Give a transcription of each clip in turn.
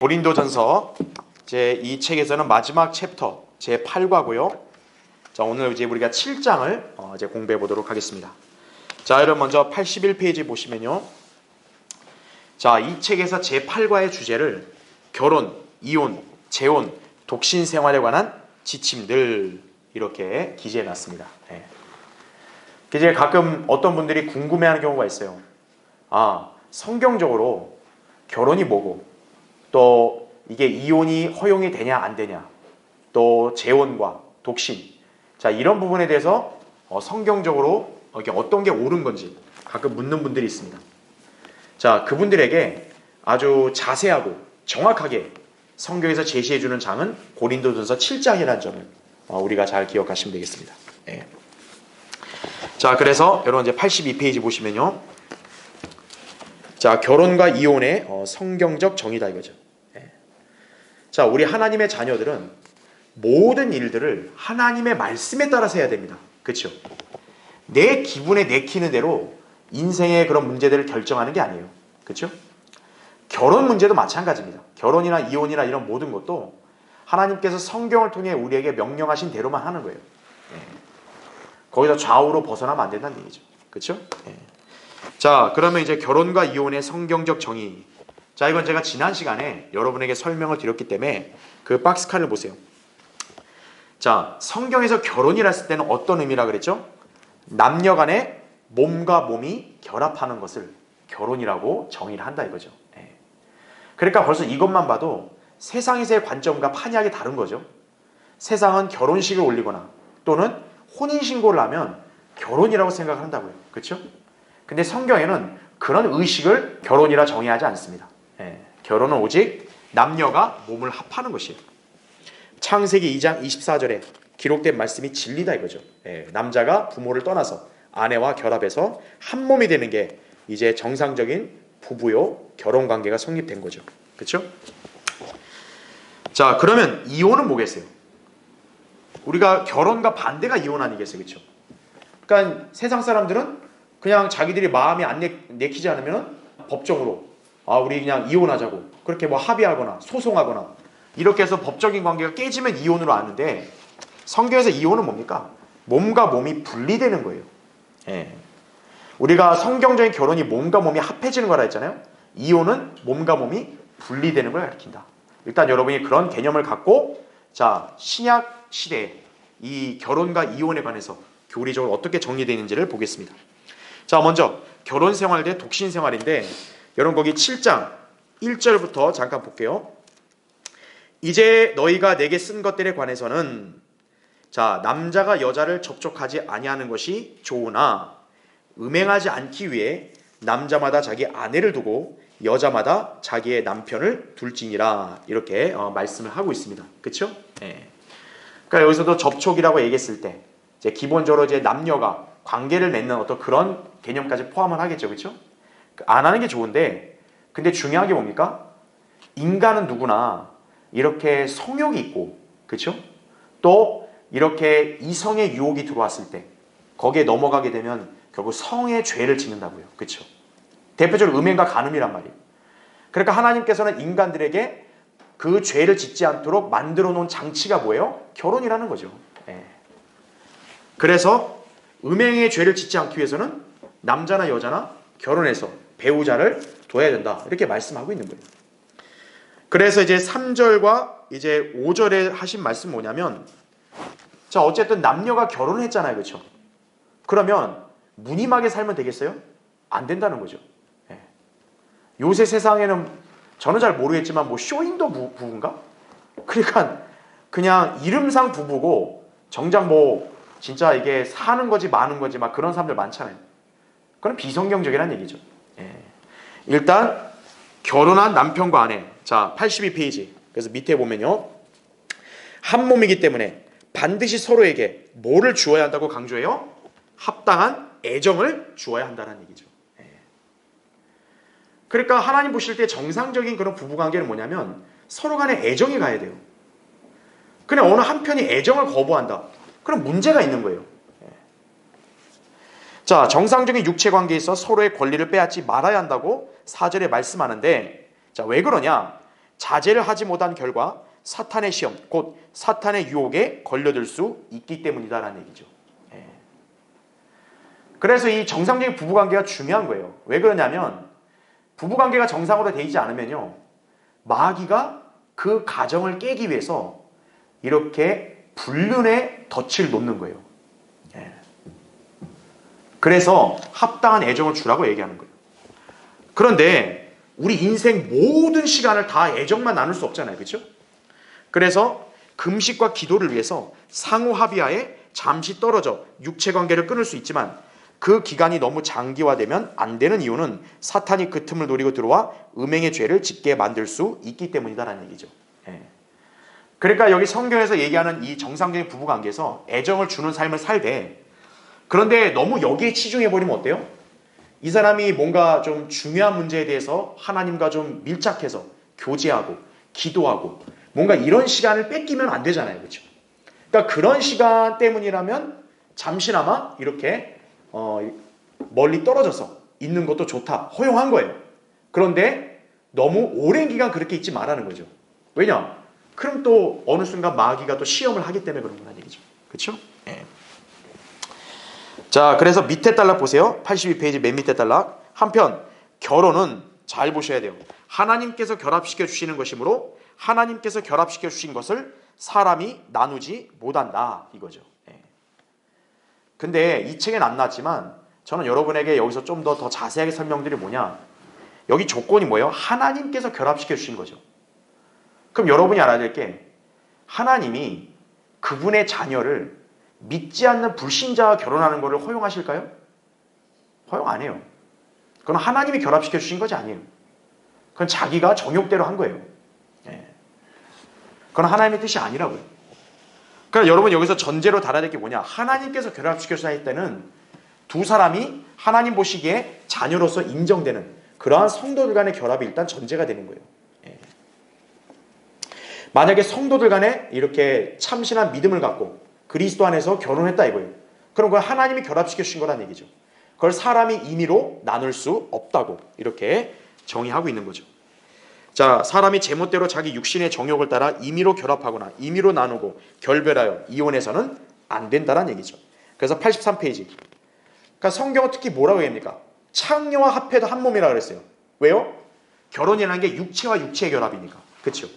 고린도전서 이 책에서는 마지막 챕터 제 8과고요. 자, 오늘 이제 우리가 7장을 이제 공부해 보도록 하겠습니다. 자, 여러분 먼저 81페이지 보시면요. 자, 이 책에서 제 8과의 주제를 결혼, 이혼, 재혼, 독신 생활에 관한 지침들 이렇게 기재해 놨습니다. 네. 이제 가끔 어떤 분들이 궁금해하는 경우가 있어요. 성경적으로 결혼이 뭐고, 또 이게 이혼이 허용이 되냐 안 되냐, 또 재혼과 독신, 자 이런 부분에 대해서 성경적으로 이게 어떤 게 옳은 건지 가끔 묻는 분들이 있습니다. 자, 그분들에게 아주 자세하고 정확하게 성경에서 제시해주는 장은 고린도전서 7장이라는 점을 우리가 잘 기억하시면 되겠습니다. 네. 자, 그래서 여러분 이제 82페이지 보시면요. 자, 결혼과 이혼의 성경적 정의다 이거죠. 네. 자, 우리 하나님의 자녀들은 모든 일들을 하나님의 말씀에 따라서 해야 됩니다. 그렇죠? 내 기분에 내키는 대로 인생의 그런 문제들을 결정하는 게 아니에요. 그렇죠? 결혼 문제도 마찬가지입니다. 결혼이나 이혼이나 이런 모든 것도 하나님께서 성경을 통해 우리에게 명령하신 대로만 하는 거예요. 네. 거기서 좌우로 벗어나면 안 된다는 얘기죠. 그렇죠? 네. 자, 그러면 이제 결혼과 이혼의 성경적 정의. 자, 이건 제가 지난 시간에 여러분에게 설명을 드렸기 때문에 그 박스칸을 보세요. 자, 성경에서 결혼이라 했을 때는 어떤 의미라 그랬죠? 남녀 간의 몸과 몸이 결합하는 것을 결혼이라고 정의를 한다 이거죠. 네. 그러니까 벌써 이것만 봐도 세상에서의 관점과 판이하게 다른 거죠. 세상은 결혼식을 올리거나 또는 혼인신고를 하면 결혼이라고 생각을 한다고요. 그렇죠? 근데 성경에는 그런 의식을 결혼이라 정의하지 않습니다. 예, 결혼은 오직 남녀가 몸을 합하는 것이에요. 창세기 2장 24절에 기록된 말씀이 진리다 이거죠. 예, 남자가 부모를 떠나서 아내와 결합해서 한 몸이 되는 게 이제 정상적인 부부요 결혼관계가 성립된 거죠. 그렇죠? 자, 그러면 이혼은 뭐겠어요? 우리가 결혼과 반대가 이혼 아니겠어요? 그렇죠? 그러니까 세상 사람들은 그냥 자기들이 마음이 안 내키지 않으면 법정으로 우리 그냥 이혼하자고 그렇게 뭐 합의하거나 소송하거나 이렇게 해서 법적인 관계가 깨지면 이혼으로 아는데, 성경에서 이혼은 뭡니까? 몸과 몸이 분리되는 거예요. 예. 우리가 성경적인 결혼이 몸과 몸이 합해지는 거라 했잖아요. 이혼은 몸과 몸이 분리되는 걸 가리킨다. 일단 여러분이 그런 개념을 갖고 자, 신약 시대에 이 결혼과 이혼에 관해서 교리적으로 어떻게 정리되어 있는지를 보겠습니다. 자, 먼저 결혼 생활 대 독신 생활인데 여러분 거기 7장 1절부터 잠깐 볼게요. 이제 너희가 내게 쓴 것들에 관해서는 자, 남자가 여자를 접촉하지 아니하는 것이 좋으나 음행하지 않기 위해 남자마다 자기 아내를 두고 여자마다 자기의 남편을 둘지니라 이렇게 말씀을 하고 있습니다. 그렇죠? 예. 그러니까 여기서도 접촉이라고 얘기했을 때 이제 기본적으로 이제 남녀가 관계를 맺는 어떤 그런 개념까지 포함을 하겠죠. 그렇죠? 안 하는 게 좋은데, 근데 중요한 게 뭡니까? 인간은 누구나 이렇게 성욕이 있고, 그렇죠? 또 이렇게 이성의 유혹이 들어왔을 때 거기에 넘어가게 되면 결국 성의 죄를 짓는다고요. 그렇죠? 대표적으로 음행과 간음이란 말이에요. 그러니까 하나님께서는 인간들에게 그 죄를 짓지 않도록 만들어 놓은 장치가 뭐예요? 결혼이라는 거죠. 예. 그래서 음행의 죄를 짓지 않기 위해서는 남자나 여자나 결혼해서 배우자를 둬야 된다 이렇게 말씀하고 있는 거예요. 그래서 이제 3절과 이제 5절에 하신 말씀 뭐냐면, 자, 어쨌든 남녀가 결혼을 했잖아요. 그렇죠? 그러면 무늬하게 살면 되겠어요? 안 된다는 거죠. 예. 요새 세상에는 저는 잘 모르겠지만 뭐 쇼윈도 부부인가? 그러니까 그냥 이름상 부부고 정작 뭐 진짜 이게 사는 거지 마는 거지 막 그런 사람들 많잖아요. 그건 비성경적이라는 얘기죠. 예. 일단 결혼한 남편과 아내, 자 82페이지 그래서 밑에 보면요, 한 몸이기 때문에 반드시 서로에게 뭐를 주어야 한다고 강조해요? 합당한 애정을 주어야 한다는 얘기죠. 예. 그러니까 하나님 보실 때 정상적인 그런 부부관계는 뭐냐면 서로 간에 애정이 가야 돼요. 그냥 어느 한편이 애정을 거부한다, 그럼 문제가 있는 거예요. 예. 자, 정상적인 육체관계에서 서로의 권리를 빼앗지 말아야 한다고 4절에 말씀하는데, 자, 왜 그러냐? 자제를 하지 못한 결과 사탄의 시험, 곧 사탄의 유혹에 걸려들 수 있기 때문이다라는 얘기죠. 예. 그래서 이 정상적인 부부관계가 중요한 거예요. 왜 그러냐면 부부관계가 정상으로 되지 않으면요, 마귀가 그 가정을 깨기 위해서 이렇게 불륜의 덫을 놓는 거예요. 예. 그래서 합당한 애정을 주라고 얘기하는 거예요. 그런데 우리 인생 모든 시간을 다 애정만 나눌 수 없잖아요. 그렇죠? 그래서 금식과 기도를 위해서 상호 합의하에 잠시 떨어져 육체관계를 끊을 수 있지만 그 기간이 너무 장기화되면 안 되는 이유는 사탄이 그 틈을 노리고 들어와 음행의 죄를 짓게 만들 수 있기 때문이다라는 얘기죠. 예. 그러니까 여기 성경에서 얘기하는 이 정상적인 부부관계에서 애정을 주는 삶을 살되, 그런데 너무 여기에 치중해버리면 어때요? 이 사람이 뭔가 좀 중요한 문제에 대해서 하나님과 좀 밀착해서 교제하고 기도하고 뭔가 이런 시간을 뺏기면 안 되잖아요. 그렇죠? 그러니까 그런 시간 때문이라면 잠시나마 이렇게 멀리 떨어져서 있는 것도 좋다, 허용한 거예요. 그런데 너무 오랜 기간 그렇게 있지 말라는 거죠. 왜냐? 그럼 또 어느 순간 마귀가 또 시험을 하기 때문에 그런 거란 얘기죠. 그렇죠? 예. 자, 그래서 밑에 단락 보세요. 82페이지 맨 밑에 단락. 한편 결혼은 잘 보셔야 돼요. 하나님께서 결합시켜 주시는 것이므로 하나님께서 결합시켜 주신 것을 사람이 나누지 못한다, 이거죠. 예. 근데 이 책엔 안 나왔지만 저는 여러분에게 여기서 좀 더 자세하게 설명드릴 뭐냐, 여기 조건이 뭐예요? 하나님께서 결합시켜 주신 거죠. 그럼 여러분이 알아야 될 게, 하나님이 그분의 자녀를 믿지 않는 불신자와 결혼하는 것을 허용하실까요? 허용 안 해요. 그건 하나님이 결합시켜 주신 것이 아니에요. 그건 자기가 정욕대로 한 거예요. 예. 그건 하나님의 뜻이 아니라고요. 그러니까 여러분 여기서 전제로 달아야 될 게 뭐냐, 하나님께서 결합시켜 주실 때는 두 사람이 하나님 보시기에 자녀로서 인정되는 그러한 성도들 간의 결합이 일단 전제가 되는 거예요. 예. 만약에 성도들 간에 이렇게 참신한 믿음을 갖고 그리스도 안에서 결혼했다 이거예요. 그럼 그걸 하나님이 결합시켜 주신 거란 얘기죠. 그걸 사람이 임의로 나눌 수 없다고 이렇게 정의하고 있는 거죠. 자, 사람이 제멋대로 자기 육신의 정욕을 따라 임의로 결합하거나 임의로 나누고 결별하여 이혼해서는 안 된다는 얘기죠. 그래서 83페이지. 그러니까 성경은 특히 뭐라고 합니까? 창녀와 합해도 한 몸이라고 그랬어요. 왜요? 결혼이라는 게 육체와 육체의 결합이니까. 그렇죠?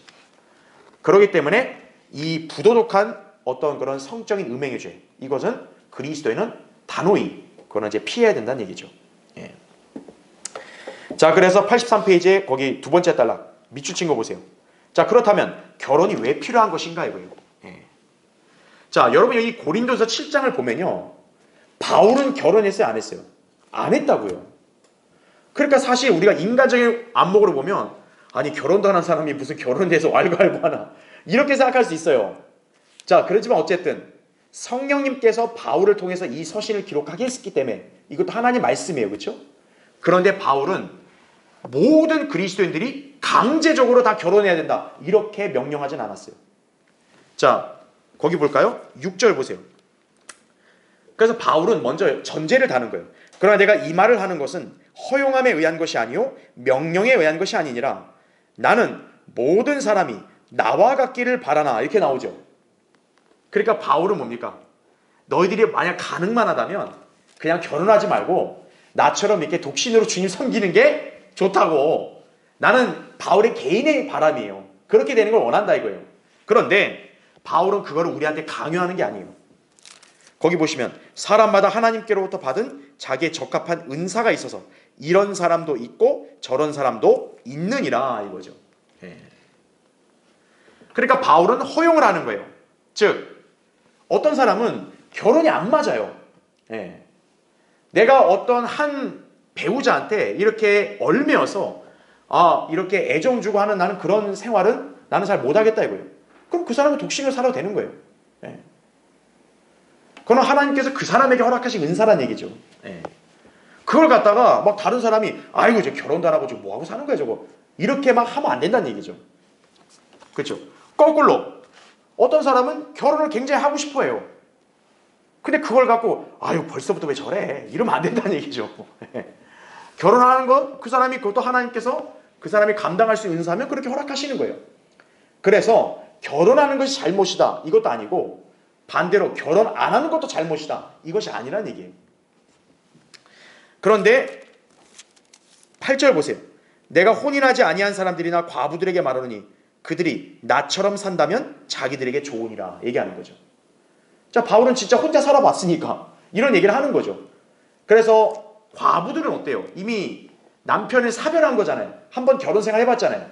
그렇기 때문에 이 부도덕한 어떤 그런 성적인 음행의 죄, 이것은 그리스도에는 단호히 그거는 이제 피해야 된다는 얘기죠. 예. 자, 그래서 83페이지에 거기 두 번째 단락 밑줄 거 보세요. 자, 그렇다면 결혼이 왜 필요한 것인가 이거예요. 예. 자, 여러분 여기 고린도서 7장을 보면요, 바울은 결혼했어요, 안 했어요? 안 했다고요. 그러니까 사실 우리가 인간적인 안목으로 보면, 아니 결혼도 안 한 사람이 무슨 결혼돼서 왈가왈부하나 이렇게 생각할 수 있어요. 자, 그렇지만 어쨌든 성령님께서 바울을 통해서 이 서신을 기록하게 했기 때문에 이것도 하나님 말씀이에요. 그렇죠? 그런데 바울은 모든 그리스도인들이 강제적으로 다 결혼해야 된다 이렇게 명령하진 않았어요. 자, 거기 볼까요? 6절 보세요. 그래서 바울은 먼저 전제를 다는 거예요. 그러나 내가 이 말을 하는 것은 허용함에 의한 것이 아니요 명령에 의한 것이 아니니라. 나는 모든 사람이 나와 같기를 바라나, 이렇게 나오죠. 그러니까 바울은 뭡니까? 너희들이 만약 가능만 하다면 그냥 결혼하지 말고 나처럼 이렇게 독신으로 주님 섬기는 게 좋다고. 나는 바울의 개인의 바람이에요. 그렇게 되는 걸 원한다 이거예요. 그런데 바울은 그거를 우리한테 강요하는 게 아니에요. 거기 보시면 사람마다 하나님께로부터 받은 자기의 적합한 은사가 있어서 이런 사람도 있고 저런 사람도 있느니라 이거죠. 예. 그러니까 바울은 허용을 하는 거예요. 즉 어떤 사람은 결혼이 안 맞아요. 예. 내가 어떤 한 배우자한테 이렇게 얽매여서 이렇게 애정 주고 하는 나는 그런 생활은 나는 잘 못하겠다 이거예요. 그럼 그 사람은 독신을 살아도 되는 거예요. 예. 그건 하나님께서 그 사람에게 허락하신 은사란 얘기죠. 예. 그걸 갖다가 막 다른 사람이 아이고 이제 결혼도 안 하고 지금 뭐하고 사는 거야 저거, 이렇게 막 하면 안 된다는 얘기죠. 그렇죠? 거꾸로 어떤 사람은 결혼을 굉장히 하고 싶어 해요. 근데 그걸 갖고 아유 벌써부터 왜 저래 이러면 안 된다는 얘기죠. 결혼하는 거 그 사람이 그것도 하나님께서 그 사람이 감당할 수 있는 은사면 그렇게 허락하시는 거예요. 그래서 결혼하는 것이 잘못이다 이것도 아니고 반대로 결혼 안 하는 것도 잘못이다 이것이 아니란 얘기예요. 그런데 8절 보세요. 내가 혼인하지 아니한 사람들이나 과부들에게 말하노니 그들이 나처럼 산다면 자기들에게 좋으니라 얘기하는 거죠. 자, 바울은 진짜 혼자 살아봤으니까 이런 얘기를 하는 거죠. 그래서 과부들은 어때요? 이미 남편을 사별한 거잖아요. 한번 결혼 생활 해봤잖아요.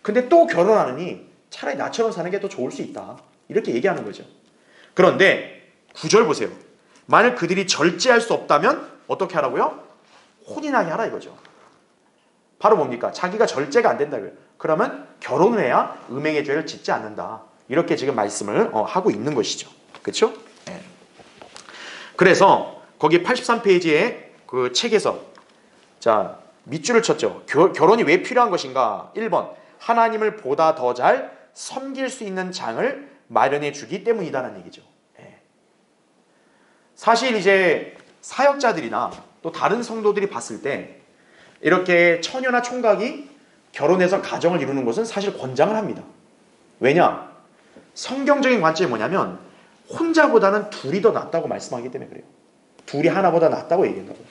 근데 또 결혼하느니 차라리 나처럼 사는 게 더 좋을 수 있다 이렇게 얘기하는 거죠. 그런데 9절 보세요. 만일 그들이 절제할 수 없다면 어떻게 하라고요? 혼인하게 하라 이거죠. 바로 뭡니까? 자기가 절제가 안 된다고요. 그러면 결혼을 해야 음행의 죄를 짓지 않는다. 이렇게 지금 말씀을 하고 있는 것이죠. 그렇죠? 네. 그래서 거기 83페이지에 그 책에서 자 밑줄을 쳤죠. 결혼이 왜 필요한 것인가? 1번 하나님을 보다 더 잘 섬길 수 있는 장을 마련해 주기 때문이다라는 얘기죠. 네. 사실 이제 사역자들이나 또 다른 성도들이 봤을 때 이렇게 처녀나 총각이 결혼해서 가정을 이루는 것은 사실 권장을 합니다. 왜냐? 성경적인 관점이 뭐냐면 혼자보다는 둘이 더 낫다고 말씀하기 때문에 그래요. 둘이 하나보다 낫다고 얘기한다고요.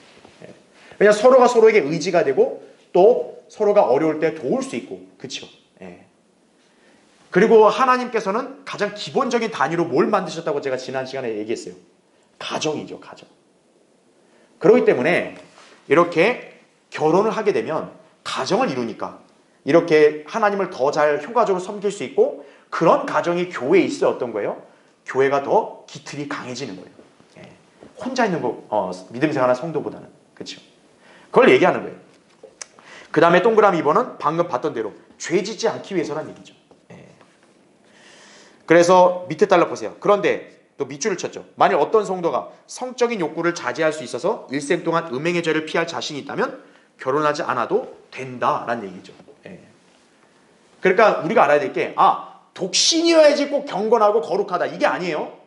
왜냐 서로가 서로에게 의지가 되고 또 서로가 어려울 때 도울 수 있고 그렇죠. 그리고 하나님께서는 가장 기본적인 단위로 뭘 만드셨다고 제가 지난 시간에 얘기했어요. 가정이죠. 가정. 그렇기 때문에 이렇게 결혼을 하게 되면 가정을 이루니까 이렇게 하나님을 더 잘 효과적으로 섬길 수 있고 그런 가정이 교회에 있어야 어떤 거예요? 교회가 더 기틀이 강해지는 거예요. 혼자 있는 거 믿음 생활하는 성도보다는 그렇죠. 그걸 얘기하는 거예요. 그 다음에 동그라미 2번은 방금 봤던 대로 죄 짓지 않기 위해서란 얘기죠. 그래서 밑에 달라 보세요. 그런데 또 밑줄을 쳤죠. 만일 어떤 성도가 성적인 욕구를 자제할 수 있어서 일생 동안 음행의 죄를 피할 자신이 있다면 결혼하지 않아도 된다라는 얘기죠. 그러니까 우리가 알아야 될 게 독신이어야지 꼭 경건하고 거룩하다 이게 아니에요.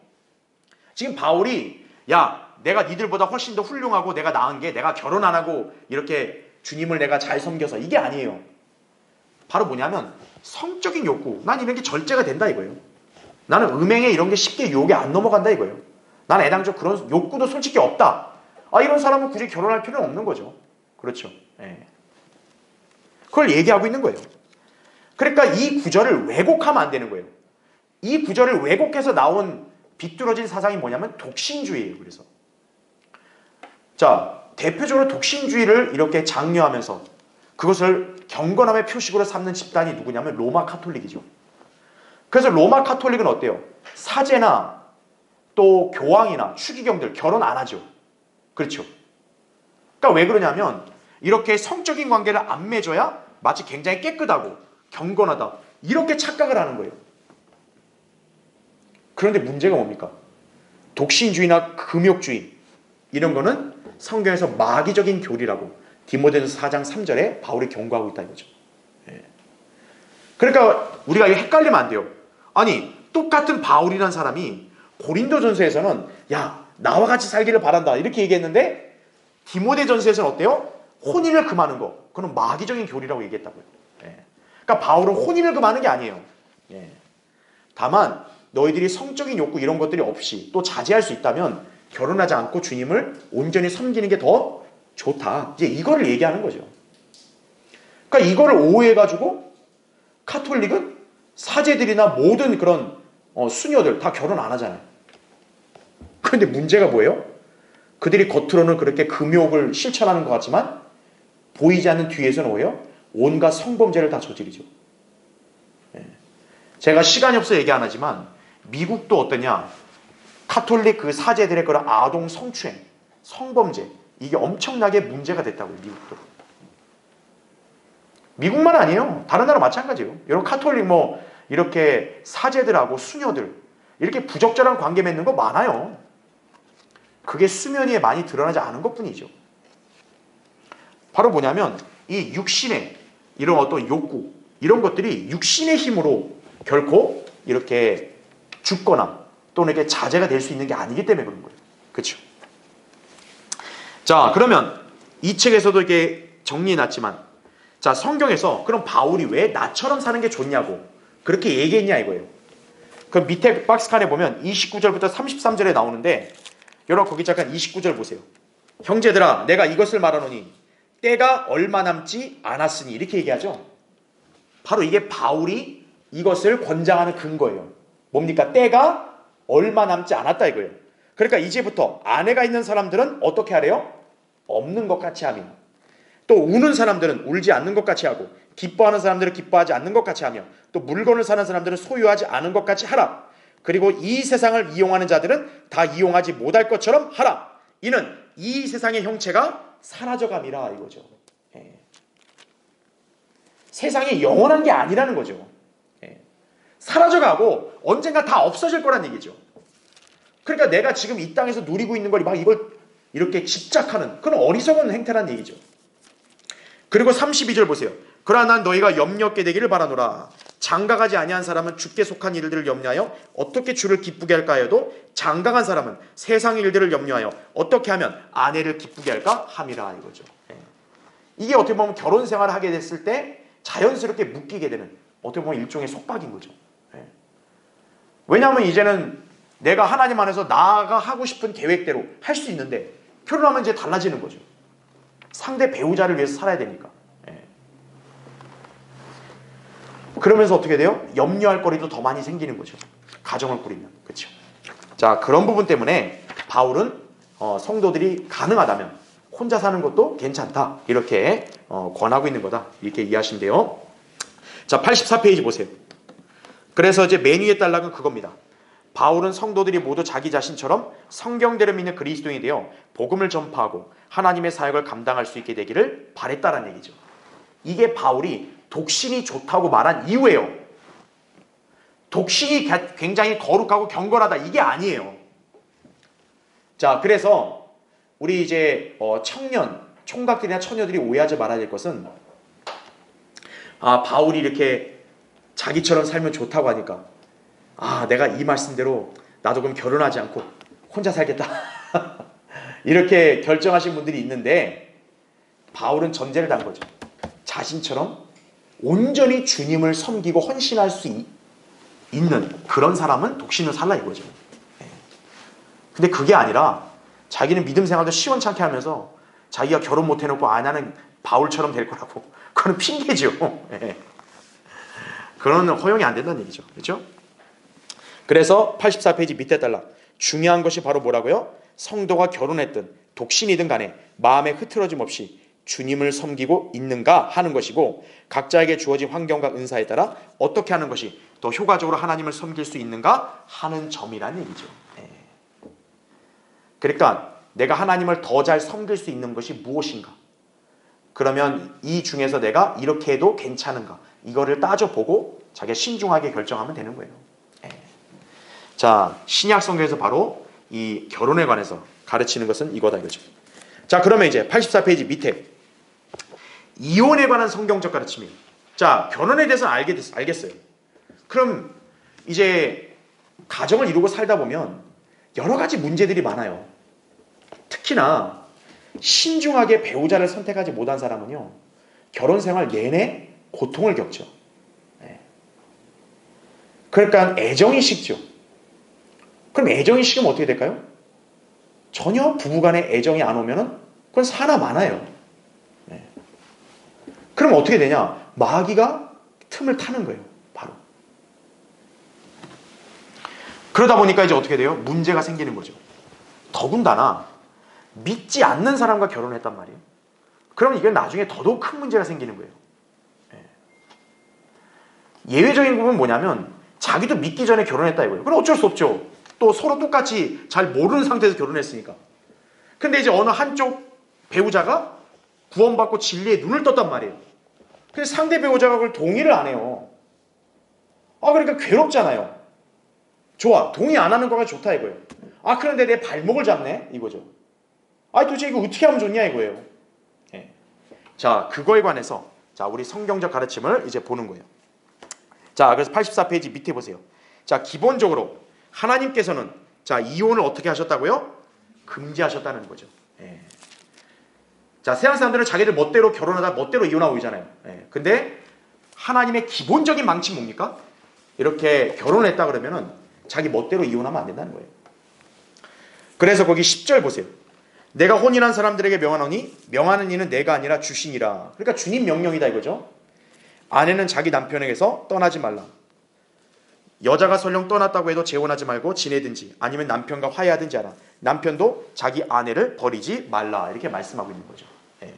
지금 바울이 야 내가 니들보다 훨씬 더 훌륭하고 내가 나은 게 내가 결혼 안 하고 이렇게 주님을 내가 잘 섬겨서 이게 아니에요. 바로 뭐냐면 성적인 욕구 난 이런 게 절제가 된다 이거예요. 나는 음행에 이런 게 쉽게 유혹에 안 넘어간다 이거예요. 나는 애당초 그런 욕구도 솔직히 없다. 이런 사람은 굳이 결혼할 필요는 없는 거죠. 그렇죠. 그걸 얘기하고 있는 거예요. 그러니까 이 구절을 왜곡하면 안 되는 거예요. 이 구절을 왜곡해서 나온 비뚤어진 사상이 뭐냐면 독신주의예요. 그래서 자 대표적으로 독신주의를 이렇게 장려하면서 그것을 경건함의 표식으로 삼는 집단이 누구냐면 로마 카톨릭이죠. 그래서 로마 카톨릭은 어때요? 사제나 또 교황이나 추기경들 결혼 안 하죠. 그렇죠. 그러니까 왜 그러냐면 이렇게 성적인 관계를 안 맺어야 마치 굉장히 깨끗하고 경건하다 이렇게 착각을 하는 거예요. 그런데 문제가 뭡니까? 독신주의나 금욕주의 이런 거는 성경에서 마귀적인 교리라고 디모데전서 4장 3절에 바울이 경고하고 있다 이거죠. 그러니까 우리가 이거 헷갈리면 안 돼요. 아니 똑같은 바울이라는 사람이 고린도전서에서는 야 나와 같이 살기를 바란다 이렇게 얘기했는데 디모데전서에서는 어때요? 혼인을 금하는 거 그건 마귀적인 교리라고 얘기했다고요. 그러니까 바울은 혼인을 금하는 게 아니에요. 다만 너희들이 성적인 욕구 이런 것들이 없이 또 자제할 수 있다면 결혼하지 않고 주님을 온전히 섬기는 게 더 좋다. 이제 이거를 얘기하는 거죠. 그러니까 이거를 오해해가지고 카톨릭은 사제들이나 모든 그런 수녀들 다 결혼 안 하잖아요. 그런데 문제가 뭐예요? 그들이 겉으로는 그렇게 금욕을 실천하는 것 같지만 보이지 않는 뒤에서는 뭐예요? 온갖 성범죄를 다 저지르죠. 제가 시간이 없어 얘기 안 하지만 미국도 어떠냐? 카톨릭 그 사제들의 그런 아동 성추행, 성범죄 이게 엄청나게 문제가 됐다고요. 미국도. 미국만 아니에요. 다른 나라 마찬가지예요. 여러분 카톨릭 뭐 이렇게 사제들하고 수녀들 이렇게 부적절한 관계 맺는 거 많아요. 그게 수면 위에 많이 드러나지 않은 것뿐이죠. 바로 뭐냐면 이 육신의 이런 어떤 욕구 이런 것들이 육신의 힘으로 결코 이렇게 죽거나 또는 이렇게 자제가 될 수 있는 게 아니기 때문에 그런 거예요. 그렇죠? 자 그러면 이 책에서도 이렇게 정리해놨지만 자, 성경에서 그럼 바울이 왜 나처럼 사는 게 좋냐고 그렇게 얘기했냐 이거예요. 그 밑에 박스칸에 보면 29절부터 33절에 나오는데 여러분 거기 잠깐 29절 보세요. 형제들아 내가 이것을 말하노니 때가 얼마 남지 않았으니 이렇게 얘기하죠. 바로 이게 바울이 이것을 권장하는 근거예요. 뭡니까? 때가 얼마 남지 않았다 이거예요. 그러니까 이제부터 아내가 있는 사람들은 어떻게 하래요? 없는 것 같이 하며, 또 우는 사람들은 울지 않는 것 같이 하고, 기뻐하는 사람들은 기뻐하지 않는 것 같이 하며, 또 물건을 사는 사람들은 소유하지 않은 것 같이 하라. 그리고 이 세상을 이용하는 자들은 다 이용하지 못할 것처럼 하라. 이는 이 세상의 형체가 사라져감이라 이거죠. 예. 세상이 영원한 게 아니라는 거죠. 예. 사라져가고 언젠가 다 없어질 거란 얘기죠. 그러니까 내가 지금 이 땅에서 누리고 있는 걸 막 이걸 이렇게 집착하는 그런 어리석은 행태란 얘기죠. 그리고 32절 보세요. 그러나 난 너희가 염려 없게 되기를 바라노라. 장가가지 아니한 사람은 주께 속한 일들을 염려하여 어떻게 주를 기쁘게 할까 하여도 장가간 사람은 세상 일들을 염려하여 어떻게 하면 아내를 기쁘게 할까 함이라 이거죠. 이게 어떻게 보면 결혼 생활을 하게 됐을 때 자연스럽게 묶이게 되는 어떻게 보면 일종의 속박인 거죠. 왜냐하면 이제는 내가 하나님 안에서 나가 하고 싶은 계획대로 할 수 있는데 결혼하면 이제 달라지는 거죠. 상대 배우자를 위해서 살아야 되니까. 그러면서 어떻게 돼요? 염려할 거리도 더 많이 생기는 거죠. 가정을 꾸리면. 그렇죠. 자, 그런 부분 때문에 바울은 성도들이 가능하다면 혼자 사는 것도 괜찮다. 이렇게 권하고 있는 거다. 이렇게 이해하시면 돼요. 자, 84페이지 보세요. 그래서 이제 맨 위에 단락은 그겁니다. 바울은 성도들이 모두 자기 자신처럼 성경대로 믿는 그리스도인이 되어 복음을 전파하고 하나님의 사역을 감당할 수 있게 되기를 바랬다는 얘기죠. 이게 바울이 독신이 좋다고 말한 이유예요. 독신이 굉장히 거룩하고 경건하다 이게 아니에요. 자, 그래서 우리 이제 총각들이나 처녀들이 오해하지 말아야 될 것은 바울이 이렇게 자기처럼 살면 좋다고 하니까 내가 이 말씀대로 나도 그럼 결혼하지 않고 혼자 살겠다 이렇게 결정하신 분들이 있는데 바울은 전제를 단 거죠. 자신처럼 온전히 주님을 섬기고 헌신할 수 있는 그런 사람은 독신을 살라 이거죠. 근데 그게 아니라 자기는 믿음 생활도 시원찮게 하면서 자기가 결혼 못 해놓고 나는 바울처럼 될 거라고 그건 핑계죠. 그런 허용이 안 된다는 얘기죠. 그렇죠? 그래서 84페이지 밑에 단락 중요한 것이 바로 뭐라고요? 성도가 결혼했든 독신이든 간에 마음에 흐트러짐 없이 주님을 섬기고 있는가 하는 것이고 각자에게 주어진 환경과 은사에 따라 어떻게 하는 것이 더 효과적으로 하나님을 섬길 수 있는가 하는 점이라는 얘기죠. 그러니까 내가 하나님을 더 잘 섬길 수 있는 것이 무엇인가? 그러면 이 중에서 내가 이렇게 해도 괜찮은가? 이거를 따져보고 자기가 신중하게 결정하면 되는 거예요. 자, 신약 성경에서 바로 이 결혼에 관해서 가르치는 것은 이거다 이거죠. 자, 그러면 이제 84페이지 밑에 이혼에 관한 성경적 가르침이에요. 자, 결혼에 대해서는 알겠어요. 그럼 이제 가정을 이루고 살다 보면 여러 가지 문제들이 많아요. 특히나 신중하게 배우자를 선택하지 못한 사람은요, 결혼 생활 내내 고통을 겪죠. 그러니까 애정이 식죠. 그럼 애정이 식으면 어떻게 될까요? 전혀 부부간에 애정이 안 오면은 그건 사나 마나요. 그럼 어떻게 되냐? 마귀가 틈을 타는 거예요. 바로. 그러다 보니까 이제 어떻게 돼요? 문제가 생기는 거죠. 더군다나 믿지 않는 사람과 결혼했단 말이에요. 그럼 이게 나중에 더더욱 큰 문제가 생기는 거예요. 예외적인 부분은 뭐냐면 자기도 믿기 전에 결혼했다 이거예요. 그럼 어쩔 수 없죠. 또 서로 똑같이 잘 모르는 상태에서 결혼했으니까. 근데 이제 어느 한쪽 배우자가 구원받고 진리에 눈을 떴단 말이에요. 근데 상대 배우자가 그걸 동의를 안 해요. 그러니까 괴롭잖아요. 좋아. 동의 안 하는 거가 좋다 이거예요. 그런데 내 발목을 잡네? 이거죠. 도대체 이거 어떻게 하면 좋냐 이거예요. 자, 그거에 관해서 자, 우리 성경적 가르침을 이제 보는 거예요. 자, 그래서 84페이지 밑에 보세요. 자, 기본적으로 자, 세상 사람들은 자기들 멋대로 결혼하다 멋대로 이혼하고 있잖아요. 예. 근데 하나님의 기본적인 망치는 뭡니까? 이렇게 결혼을 했다 그러면은 자기 멋대로 이혼하면 안 된다는 거예요. 그래서 거기 10절 보세요. 내가 혼인한 사람들에게 명하노니 명하는 이는 내가 아니라 주시니라. 그러니까 주님 명령이다 이거죠. 아내는 자기 남편에게서 떠나지 말라. 여자가 설령 떠났다고 해도 재혼하지 말고 지내든지 아니면 남편과 화해하든지 하라. 남편도 자기 아내를 버리지 말라. 이렇게 말씀하고 있는 거죠. 예.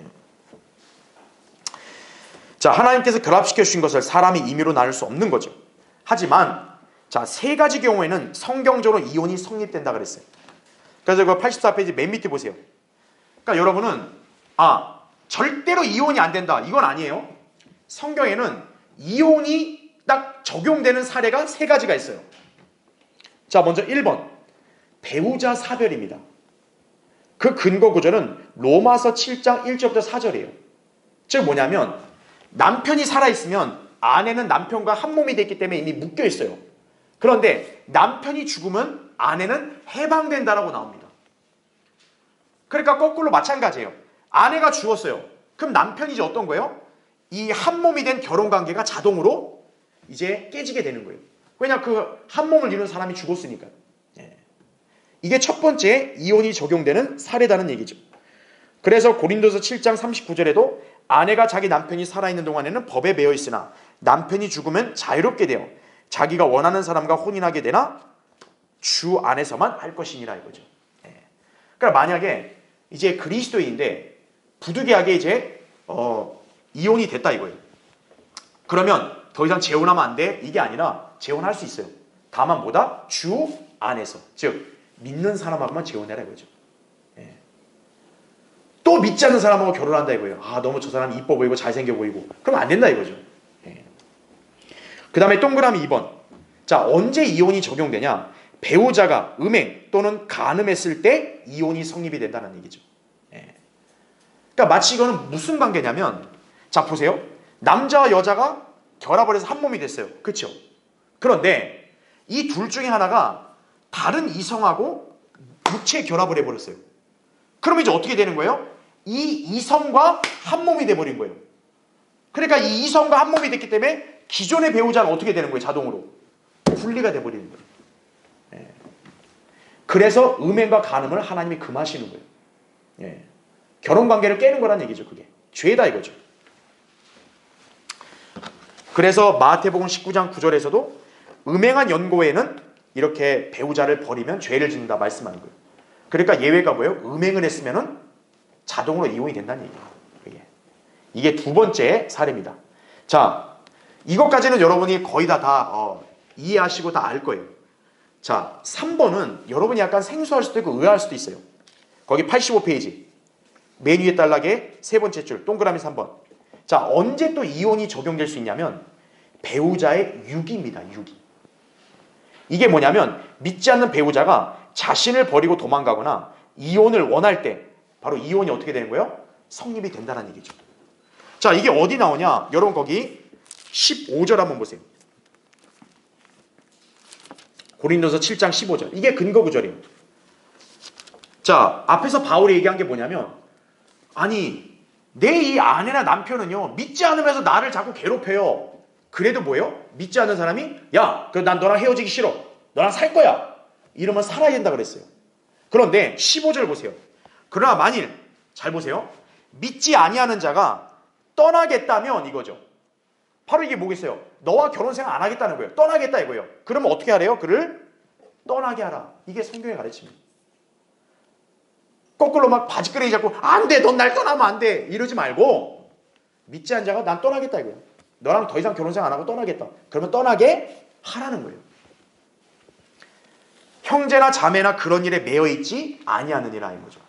자, 하나님께서 결합시켜 주신 것을 사람이 임의로 나눌 수 없는 거죠. 하지만 자, 세 가지 경우에는 성경적으로 이혼이 성립된다 그랬어요. 그래서 그 84페이지 맨 밑에 보세요. 그러니까 여러분은 절대로 이혼이 안 된다. 이건 아니에요. 성경에는 이혼이 딱 적용되는 사례가 세 가지가 있어요. 자, 먼저 1번. 배우자 사별입니다. 그 근거 구절은 로마서 7장 1절부터 4절이에요. 즉 뭐냐면 남편이 살아있으면 아내는 남편과 한 몸이 됐기 때문에 이미 묶여 있어요. 그런데 남편이 죽으면 아내는 해방된다라고 나옵니다. 그러니까 거꾸로 마찬가지예요. 아내가 죽었어요. 그럼 남편이 이제 어떤 거예요? 이 한 몸이 된 결혼관계가 자동으로 이제 깨지게 되는 거예요. 왜냐, 그 한 몸을 이룬 사람이 죽었으니까. 이게 첫 번째 이혼이 적용되는 사례다는 얘기죠. 그래서 고린도서 7장 39절에도 아내가 자기 남편이 살아있는 동안에는 법에 매여 있으나 남편이 죽으면 자유롭게 되어 자기가 원하는 사람과 혼인하게 되나 주 안에서만 할 것이니라 이거죠. 그러니까 만약에 이제 그리스도인인데 부득이하게 이제 이혼이 됐다 이거예요. 그러면 더 이상 재혼하면 안 돼? 이게 아니라 재혼할 수 있어요. 다만 뭐다? 주 안에서. 즉 믿는 사람하고만 재혼해라 이거죠. 또 믿지 않는 사람하고 결혼한다 이거예요. 너무 저 사람이 이뻐 보이고 잘생겨 보이고 그러면 안 된다 이거죠. 그 다음에 동그라미 2번. 자, 언제 이혼이 적용되냐? 배우자가 음행 또는 간음했을 때 이혼이 성립이 된다는 얘기죠. 그러니까 마치 이거는 무슨 관계냐면, 자 보세요. 남자와 여자가 결합을 해서 한 몸이 됐어요. 그렇죠? 그런데 이 둘 중에 하나가 다른 이성하고 육체 결합을 해버렸어요. 그럼 이제 어떻게 되는 거예요? 이 이성과 한 몸이 돼버린 거예요. 그러니까 이 이성과 한 몸이 됐기 때문에 기존의 배우자는 어떻게 되는 거예요? 자동으로 분리가 돼버리는 거예요. 그래서 음행과 간음을 하나님이 금하시는 거예요. 결혼관계를 깨는 거란 얘기죠. 그게 죄다 이거죠. 그래서 마태복음 19장 9절에서도 음행한 연고에는 이렇게 배우자를 버리면 죄를 짓는다 말씀하는 거예요. 그러니까 예외가 뭐예요? 음행을 했으면은 자동으로 이혼이 된다는 얘기예요. 이게 두 번째 사례입니다. 자, 이것까지는 여러분이 거의 다 이해하시고 다 알 거예요. 자, 3번은 여러분이 약간 생소할 수도 있고 의아할 수도 있어요. 거기 85페이지 맨 위에 단락에 세 번째 줄 동그라미 3번. 자, 언제 또 이혼이 적용될 수 있냐면 배우자의 유기입니다. 유기. 이게 뭐냐면 믿지 않는 배우자가 자신을 버리고 도망가거나 이혼을 원할 때 바로 이혼이 어떻게 되는 거예요? 성립이 된다는 얘기죠. 자, 이게 어디 나오냐? 여러분 거기 15절 한번 보세요. 고린도서 7장 15절. 이게 근거 구절이에요. 자, 앞에서 바울이 얘기한 게 뭐냐면 아니 내 이 아내나 남편은요 믿지 않으면서 나를 자꾸 괴롭혀요. 그래도 뭐예요? 믿지 않는 사람이 야, 그럼 난 너랑 헤어지기 싫어. 너랑 살 거야. 이러면 살아야 된다 그랬어요. 그런데 15절 보세요. 그러나 만일 잘 보세요. 믿지 아니하는 자가 떠나겠다면 이거죠. 바로 이게 뭐겠어요? 너와 결혼 생활 안 하겠다는 거예요. 떠나겠다 이거예요. 그러면 어떻게 하래요? 그를 떠나게 하라. 이게 성경의 가르침이에요. 거꾸로 막 바지끄레기 잡고 안 돼, 넌 날 떠나면 안 돼 이러지 말고 믿지 않은 자가 난 떠나겠다 이거예요. 너랑 더 이상 결혼 생활 안 하고 떠나겠다. 그러면 떠나게 하라는 거예요. 형제나 자매나 그런 일에 매여 있지 아니하느니라 이거죠.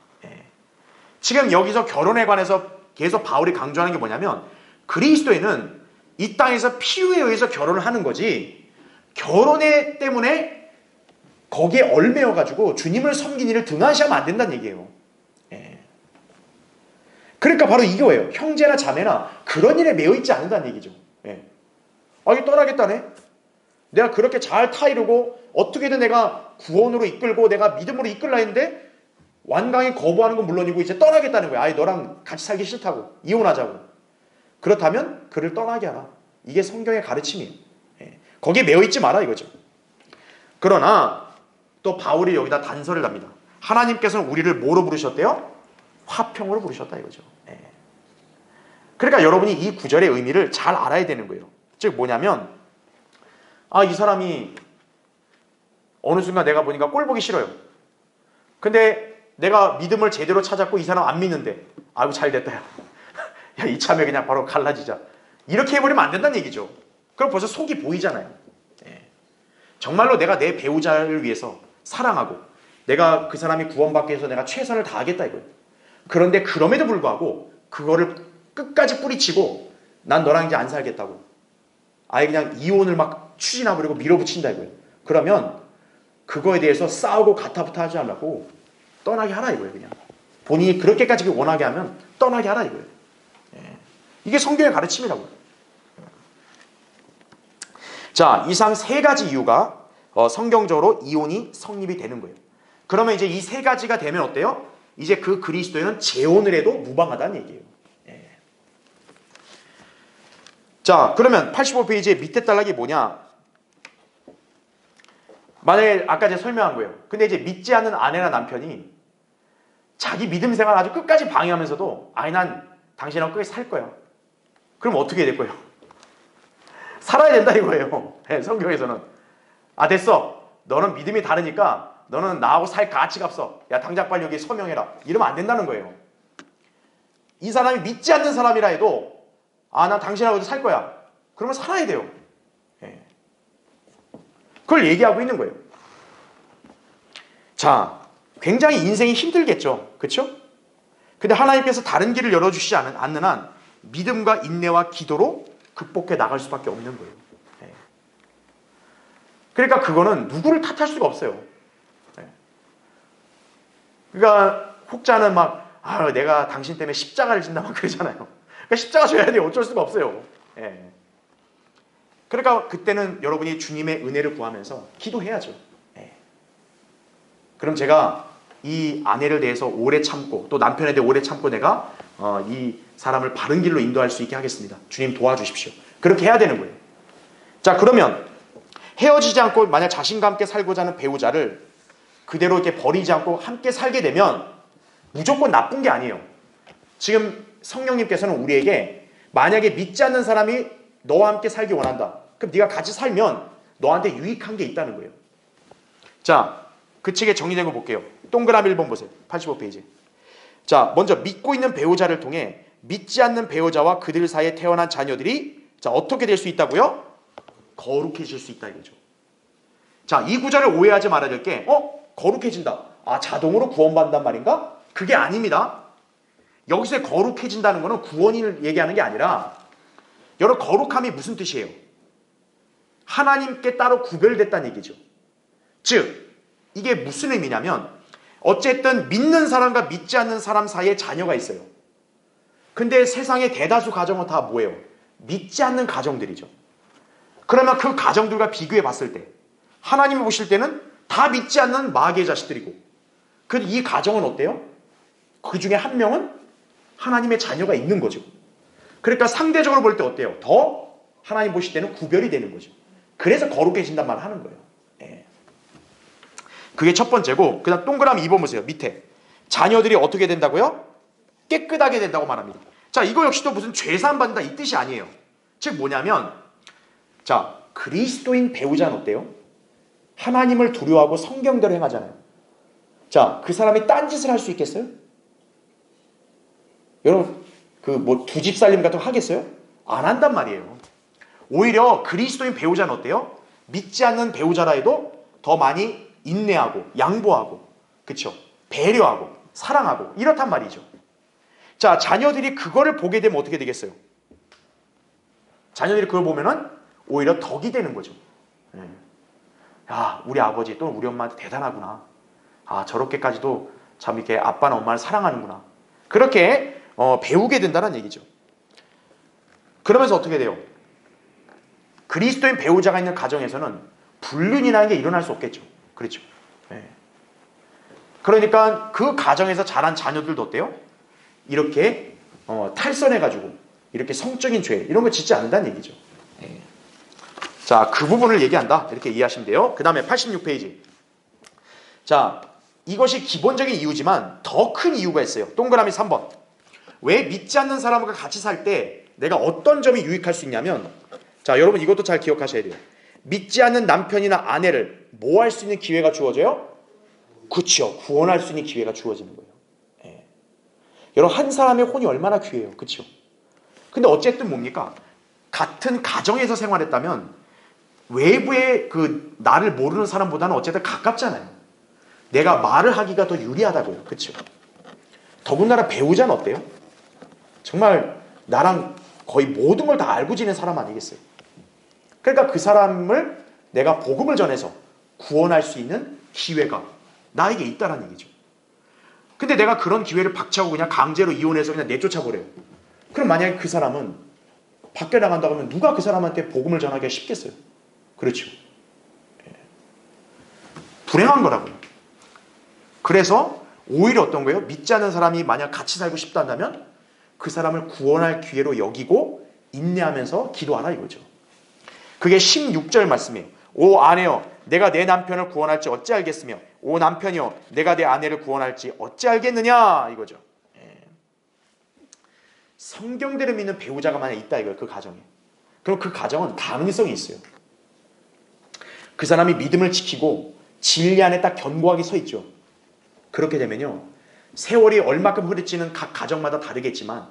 지금 여기서 결혼에 관해서 계속 바울이 강조하는 게 뭐냐면 그리스도인은 이 땅에서 필요에 의해서 결혼을 하는 거지 결혼에 때문에 거기에 얽매여 가지고 주님을 섬긴 일을 등한시하면 안 된다는 얘기예요. 그러니까 바로 이거예요. 형제나 자매나 그런 일에 매여 있지 않는다는 얘기죠. 이게 떠나겠다네. 내가 그렇게 잘 타이르고 어떻게든 내가 구원으로 이끌고 내가 믿음으로 이끌라 했는데 완강히 거부하는 건 물론이고 이제 떠나겠다는 거야. 아예 너랑 같이 살기 싫다고. 이혼하자고. 그렇다면 그를 떠나게 하라. 이게 성경의 가르침이에요. 거기에 매여 있지 마라 이거죠. 그러나 또 바울이 여기다 단서를 납니다. 하나님께서는 우리를 뭐로 부르셨대요? 화평으로 부르셨다 이거죠. 그러니까 여러분이 이 구절의 의미를 잘 알아야 되는 거예요. 즉 뭐냐면 이 사람이 어느 순간 내가 보니까 꼴 보기 싫어요. 근데 내가 믿음을 제대로 찾았고 이 사람 안 믿는데 아이고 잘 됐다 야. 야 이참에 그냥 바로 갈라지자. 이렇게 해버리면 안 된다는 얘기죠. 그럼 벌써 속이 보이잖아요. 정말로 내가 내 배우자를 위해서 사랑하고 내가 그 사람이 구원받기 위해서 내가 최선을 다하겠다 이거예요. 그런데 그럼에도 불구하고 그거를 끝까지 뿌리치고 난 너랑 이제 안 살겠다고 아예 그냥 이혼을 막 추진해버리고 밀어붙인다 이거예요. 그러면 그거에 대해서 싸우고 가타부타 하지 않고 떠나게 하라 이거예요. 그냥 본인이 그렇게까지 원하게 하면 떠나게 하라 이거예요. 이게 성경의 가르침이라고요. 자, 이상 세 가지 이유가 성경적으로 이혼이 성립이 되는 거예요. 그러면 이제 이 세 가지가 되면 어때요? 이제 그 그리스도인은 재혼을 해도 무방하다는 얘기예요. 자, 그러면 85페이지의 밑에 단락이 뭐냐? 만약에 아까 제가 설명한 거예요. 근데 이제 믿지 않는 아내나 남편이 자기 믿음 생활 아주 끝까지 방해하면서도 아니 난 당신하고 끝까지 살 거야. 그럼 어떻게 될 거예요? 살아야 된다 이거예요. 성경에서는. 됐어. 너는 믿음이 다르니까 너는 나하고 살 가치가 없어. 야 당장 빨리 여기 서명해라. 이러면 안 된다는 거예요. 이 사람이 믿지 않는 사람이라 해도 난 당신하고도 살 거야. 그러면 살아야 돼요. 그걸 얘기하고 있는 거예요. 자, 굉장히 인생이 힘들겠죠. 그렇죠? 근데 하나님께서 다른 길을 열어주시지 않는 한 믿음과 인내와 기도로 극복해 나갈 수밖에 없는 거예요. 그러니까 그거는 누구를 탓할 수가 없어요. 그러니까 혹자는 막 내가 당신 때문에 십자가를 진다 막 그러잖아요. 그러니까 십자가 져야 돼요. 어쩔 수가 없어요. 그러니까 그때는 여러분이 주님의 은혜를 구하면서 기도해야죠. 그럼 제가 이 아내를 대해서 오래 참고 또 남편에 대해 오래 참고 내가 이 사람을 바른 길로 인도할 수 있게 하겠습니다. 주님 도와주십시오. 그렇게 해야 되는 거예요. 자, 그러면 헤어지지 않고 만약 자신과 함께 살고자 하는 배우자를 그대로 이렇게 버리지 않고 함께 살게 되면 무조건 나쁜 게 아니에요. 지금 성령님께서는 우리에게 만약에 믿지 않는 사람이 너와 함께 살기 원한다. 그럼 네가 같이 살면 너한테 유익한 게 있다는 거예요. 자, 그 책에 정리된 거 볼게요. 동그라미 1번 보세요. 85페이지. 자, 먼저 믿고 있는 배우자를 통해 믿지 않는 배우자와 그들 사이에 태어난 자녀들이 자 어떻게 될 수 있다고요? 거룩해질 수 있다 이거죠. 자, 이 구절을 오해하지 말아야 될 게 거룩해진다. 자동으로 구원받는단 말인가? 그게 아닙니다. 여기서 거룩해진다는 것은 구원을 얘기하는 게 아니라 여러분 거룩함이 무슨 뜻이에요? 하나님께 따로 구별됐다는 얘기죠. 즉 이게 무슨 의미냐면 어쨌든 믿는 사람과 믿지 않는 사람 사이에 자녀가 있어요. 근데 세상의 대다수 가정은 다 뭐예요? 믿지 않는 가정들이죠. 그러면 그 가정들과 비교해 봤을 때 하나님이 보실 때는 다 믿지 않는 마귀의 자식들이고 이 가정은 어때요? 그 중에 한 명은 하나님의 자녀가 있는 거죠. 그러니까 상대적으로 볼 때 어때요? 더 하나님 보실 때는 구별이 되는 거죠. 그래서 거룩해진단 말을 하는 거예요. 그게 첫 번째고 그 다음 동그라미 2번 보세요. 밑에 자녀들이 어떻게 된다고요? 깨끗하게 된다고 말합니다. 자, 이거 역시도 무슨 죄사함 받는다 이 뜻이 아니에요. 즉 뭐냐면 자, 그리스도인 배우자는 어때요? 하나님을 두려워하고 성경대로 행하잖아요. 자, 그 사람이 딴짓을 할 수 있겠어요? 여러분 두 집 살림 같은 거 하겠어요? 안 한단 말이에요. 오히려 그리스도인 배우자는 어때요? 믿지 않는 배우자라 해도 더 많이 인내하고 양보하고 그쵸? 배려하고 사랑하고 이렇단 말이죠. 자, 자녀들이 그거를 보게 되면 어떻게 되겠어요? 자녀들이 그걸 보면은 오히려 덕이 되는 거죠. 야, 우리 아버지 또는 우리 엄마한테 대단하구나. 저렇게까지도 참 이렇게 아빠나 엄마를 사랑하는구나. 그렇게 배우게 된다는 얘기죠. 그러면서 어떻게 돼요? 그리스도인 배우자가 있는 가정에서는 불륜이라는 게 일어날 수 없겠죠. 그렇죠. 그러니까 그 가정에서 자란 자녀들도 어때요? 이렇게 탈선해가지고 이렇게 성적인 죄 이런 거 짓지 않는다는 얘기죠. 자, 그 부분을 얘기한다. 이렇게 이해하시면 돼요. 그 다음에 86페이지. 자, 이것이 기본적인 이유지만 더 큰 이유가 있어요. 동그라미 3번. 왜 믿지 않는 사람과 같이 살 때 내가 어떤 점이 유익할 수 있냐면, 자, 여러분 이것도 잘 기억하셔야 돼요. 믿지 않는 남편이나 아내를 뭐 할 수 있는 기회가 주어져요? 그렇죠. 구원할 수 있는 기회가 주어지는 거예요. 예. 여러분 한 사람의 혼이 얼마나 귀해요. 그렇죠. 근데 어쨌든 뭡니까? 같은 가정에서 생활했다면 외부의 그 나를 모르는 사람보다는 어쨌든 가깝잖아요. 내가 말을 하기가 더 유리하다고요. 그렇죠. 더군다나 배우자는 어때요? 정말 나랑 거의 모든 걸 다 알고 지낸 사람 아니겠어요? 그러니까 그 사람을 내가 복음을 전해서 구원할 수 있는 기회가 나에게 있다는 얘기죠. 근데 내가 그런 기회를 박차고 그냥 강제로 이혼해서 그냥 내쫓아버려요. 그럼 만약에 그 사람은 밖에 나간다고 하면 누가 그 사람한테 복음을 전하기가 쉽겠어요? 그렇죠. 불행한 거라고요. 그래서 오히려 어떤 거예요? 믿지 않는 사람이 만약 같이 살고 싶다면 그 사람을 구원할 기회로 여기고 인내하면서 기도하라 이거죠. 그게 16절 말씀이에요. 오 아내여 내가 내 남편을 구원할지 어찌 알겠으며 오 남편이여 내가 내 아내를 구원할지 어찌 알겠느냐 이거죠. 성경대로 믿는 배우자가 만약 있다 이거예요. 그 가정에. 그럼 그 가정은 가능성이 있어요. 그 사람이 믿음을 지키고 진리 안에 딱 견고하게 서 있죠. 그렇게 되면요. 세월이 얼마큼 흐를지는 각 가정마다 다르겠지만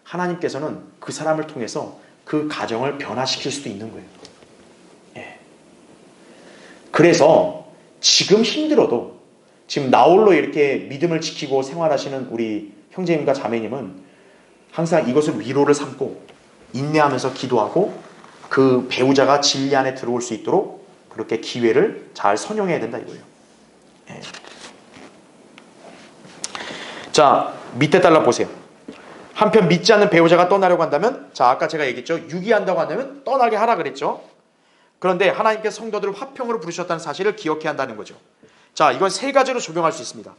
하나님께서는 그 사람을 통해서 그 가정을 변화시킬 수도 있는 거예요. 예. 그래서 지금 힘들어도 지금 나홀로 이렇게 믿음을 지키고 생활하시는 우리 형제님과 자매님은 항상 이것을 위로를 삼고 인내하면서 기도하고 그 배우자가 진리 안에 들어올 수 있도록 그렇게 기회를 잘 선용해야 된다 이거예요. 예. 자, 밑에 달라 보세요. 한편 믿지 않는 배우자가 떠나려고 한다면, 자 아까 제가 얘기했죠. 유기한다고 한다면 떠나게 하라 그랬죠. 그런데 하나님께서 성도들을 화평으로 부르셨다는 사실을 기억해야 한다는 거죠. 자, 이건 세 가지로 적용할 수 있습니다.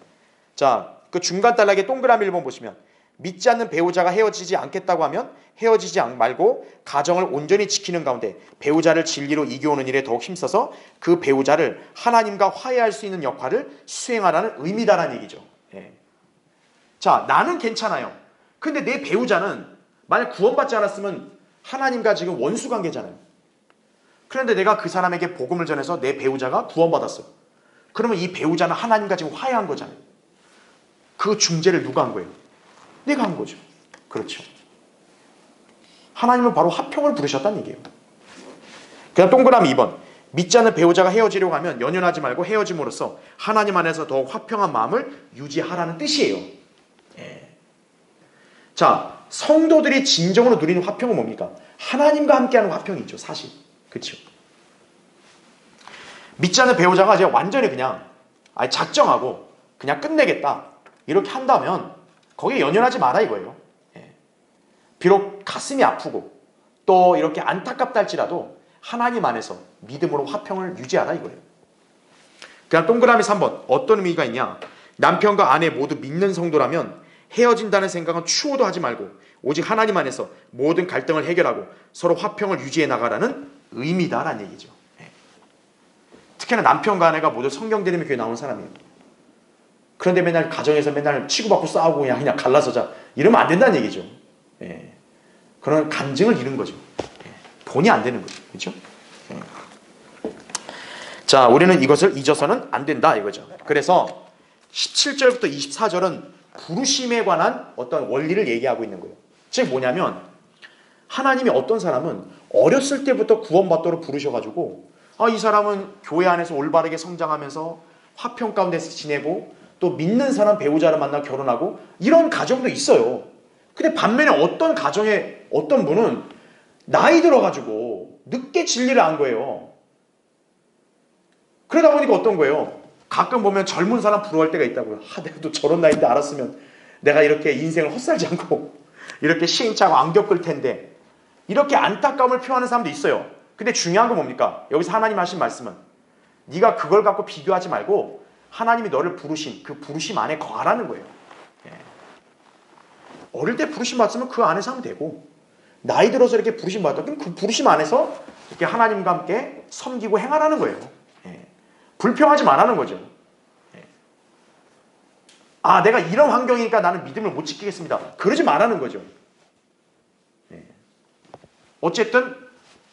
자, 그 중간 단락에 동그라미 1번 보시면 믿지 않는 배우자가 헤어지지 않겠다고 하면 헤어지지 말고 가정을 온전히 지키는 가운데 배우자를 진리로 이겨오는 일에 더욱 힘써서 그 배우자를 하나님과 화해할 수 있는 역할을 수행하라는 의미다라는 얘기죠. 예. 자, 나는 괜찮아요. 근데 내 배우자는 만약 구원받지 않았으면 하나님과 지금 원수 관계잖아요. 그런데 내가 그 사람에게 복음을 전해서 내 배우자가 구원받았어요. 그러면 이 배우자는 하나님과 지금 화해한 거잖아요. 그 중재를 누가 한 거예요? 내가 한 거죠. 그렇죠. 하나님은 바로 화평을 부르셨다는 얘기예요. 그냥 동그라미 2번. 믿지 않는 배우자가 헤어지려고 하면 연연하지 말고 헤어짐으로써 하나님 안에서 더욱 화평한 마음을 유지하라는 뜻이에요. 예. 자, 성도들이 진정으로 누리는 화평은 뭡니까? 하나님과 함께하는 화평이죠. 사실. 그렇죠. 믿지 않는 배우자가 이제 완전히 그냥 작정하고 그냥 끝내겠다 이렇게 한다면 거기에 연연하지 마라 이거예요. 예. 비록 가슴이 아프고 또 이렇게 안타깝다 할지라도 하나님 안에서 믿음으로 화평을 유지하라 이거예요. 그냥 동그라미 3번 어떤 의미가 있냐? 남편과 아내 모두 믿는 성도라면 헤어진다는 생각은 추호도 하지 말고 오직 하나님 안에서 모든 갈등을 해결하고 서로 화평을 유지해 나가라는 의미다라는 얘기죠. 예. 특히나 남편과 아내가 모두 성경 들으면 교회 나온 사람이에요. 그런데 맨날 가정에서 맨날 치고받고 싸우고 그냥 갈라서자 이러면 안 된다는 얘기죠. 예. 그런 간증을 잃은 거죠. 예. 본이 안 되는 거죠. 그렇죠? 예. 자, 우리는 이것을 잊어서는 안 된다 이거죠. 그래서 17절부터 24절은 부르심에 관한 어떤 원리를 얘기하고 있는 거예요. 즉 뭐냐면 하나님이 어떤 사람은 어렸을 때부터 구원받도록 부르셔가지고 이 사람은 교회 안에서 올바르게 성장하면서 화평 가운데서 지내고 또 믿는 사람 배우자를 만나 결혼하고 이런 가정도 있어요. 근데 반면에 어떤 가정에 어떤 분은 나이 들어가지고 늦게 진리를 안 거예요. 그러다 보니까 어떤 거예요? 가끔 보면 젊은 사람 부러워할 때가 있다고요. 내가 또 저런 나이인데 알았으면 내가 이렇게 인생을 헛살지 않고 이렇게 시행착오 안 겪을 텐데 이렇게 안타까움을 표하는 사람도 있어요. 근데 중요한 건 뭡니까? 여기서 하나님 하신 말씀은 네가 그걸 갖고 비교하지 말고 하나님이 너를 부르신 그 부르심 안에 거하라는 거예요. 예. 어릴 때 부르심 받으면 그 안에서 하면 되고, 나이 들어서 이렇게 부르심 받았다 그럼 그 부르심 안에서 이렇게 하나님과 함께 섬기고 행하라는 거예요. 예. 불평하지 말라는 거죠. 예. 아, 내가 이런 환경이니까 나는 믿음을 못 지키겠습니다. 그러지 말라는 거죠. 예. 어쨌든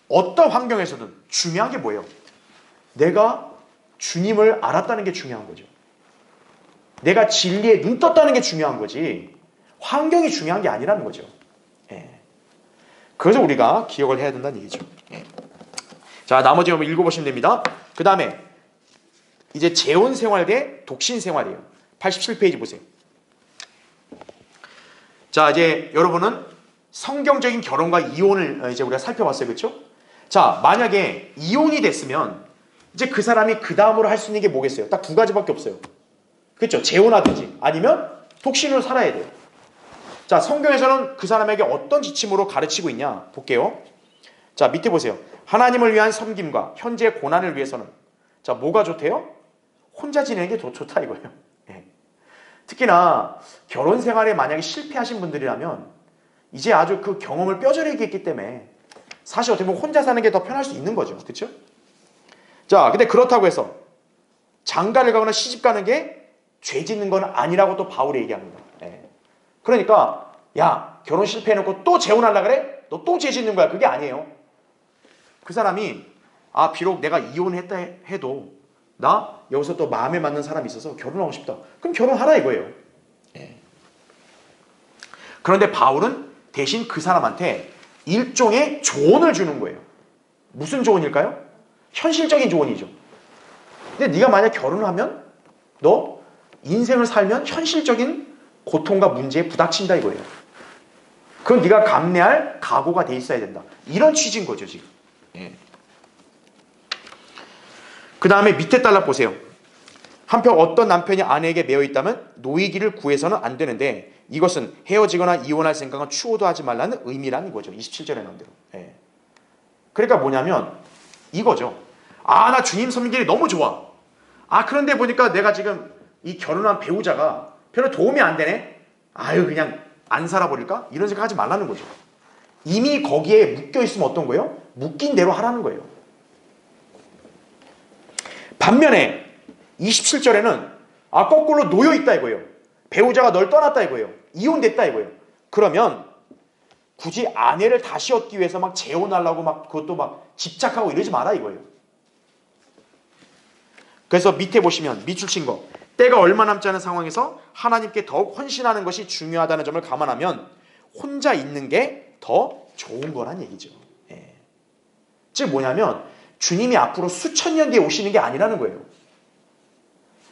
어떤 환경에서든 중요한 게 뭐예요? 내가 주님을 알았다는 게 중요한 거죠. 내가 진리에 눈 떴다는 게 중요한 거지 환경이 중요한 게 아니라는 거죠. 예. 그래서 우리가 기억을 해야 된다는 얘기죠. 예. 자, 나머지 한번 읽어보시면 됩니다. 그 다음에 이제 재혼 생활 대 독신 생활이에요. 87페이지 보세요. 자, 이제 여러분은 성경적인 결혼과 이혼을 이제 우리가 살펴봤어요. 그렇죠? 자, 만약에 이혼이 됐으면 이제 그 사람이 그 다음으로 할 수 있는 게 뭐겠어요? 딱 두 가지밖에 없어요. 그렇죠? 재혼하든지 아니면 독신으로 살아야 돼요. 자, 성경에서는 그 사람에게 어떤 지침으로 가르치고 있냐 볼게요. 자, 밑에 보세요. 하나님을 위한 섬김과 현재 고난을 위해서는 자, 뭐가 좋대요? 혼자 지내는 게 더 좋다 이거예요. 예. 특히나 결혼 생활에 만약에 실패하신 분들이라면 이제 아주 그 경험을 뼈저리게 했기 때문에 사실 어떻게 보면 혼자 사는 게 더 편할 수 있는 거죠. 그렇죠? 자, 근데 그렇다고 해서 장가를 가거나 시집 가는 게 죄 짓는 건 아니라고 또 바울이 얘기합니다. 예. 그러니까 야, 결혼 실패해놓고 또 재혼하려고 그래? 너 또 죄 짓는 거야. 그게 아니에요. 그 사람이 아, 비록 내가 이혼했다 해도 나 여기서 또 마음에 맞는 사람이 있어서 결혼하고 싶다. 그럼 결혼하라 이거예요. 예. 그런데 바울은 대신 그 사람한테 일종의 조언을 주는 거예요. 무슨 조언일까요? 현실적인 조언이죠. 근데 네가 만약 결혼을 하면 너 인생을 살면 현실적인 고통과 문제에 부닥친다 이거예요. 그건 네가 감내할 각오가 돼 있어야 된다. 이런 취지인 거죠 지금. 예. 그 다음에 밑에 달락 보세요. 한편 어떤 남편이 아내에게 매여 있다면 노이기를 구해서는 안 되는데 이것은 헤어지거나 이혼할 생각은 추호도 하지 말라는 의미라는 거죠. 27절에 나온 대로. 예. 그러니까 뭐냐면 이거죠. 아, 나 주님 섬기기 너무 좋아. 아, 그런데 보니까 내가 지금 이 결혼한 배우자가 별로 도움이 안 되네. 아유, 그냥 안 살아버릴까? 이런 생각 하지 말라는 거죠. 이미 거기에 묶여 있으면 어떤 거예요? 묶인 대로 하라는 거예요. 반면에 27절에는 아, 거꾸로 놓여 있다 이거예요. 배우자가 널 떠났다 이거예요. 이혼됐다 이거예요. 그러면 굳이 아내를 다시 얻기 위해서 막 재혼하려고 막 그것도 막 집착하고 이러지 마라 이거예요. 그래서 밑에 보시면 밑줄 친 거. 때가 얼마 남지 않은 상황에서 하나님께 더욱 헌신하는 것이 중요하다는 점을 감안하면 혼자 있는 게 더 좋은 거란 얘기죠. 예. 즉 뭐냐면 주님이 앞으로 수천 년 뒤에 오시는 게 아니라는 거예요.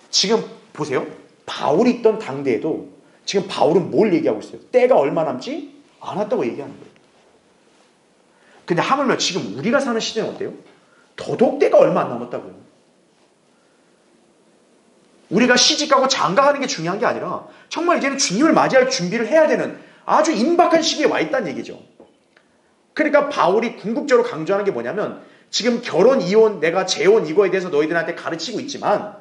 지금 보세요. 바울이 있던 당대에도 지금 바울은 뭘 얘기하고 있어요? 때가 얼마 남지 않았다고 얘기하는 거예요. 근데 하물며 지금 우리가 사는 시대는 어때요? 더더욱 때가 얼마 안 남았다고요. 우리가 시집가고 장가가는 게 중요한 게 아니라 정말 이제는 주님을 맞이할 준비를 해야 되는 아주 임박한 시기에 와 있다는 얘기죠. 그러니까 바울이 궁극적으로 강조하는 게 뭐냐면 지금 결혼, 이혼, 내가 재혼 이거에 대해서 너희들한테 가르치고 있지만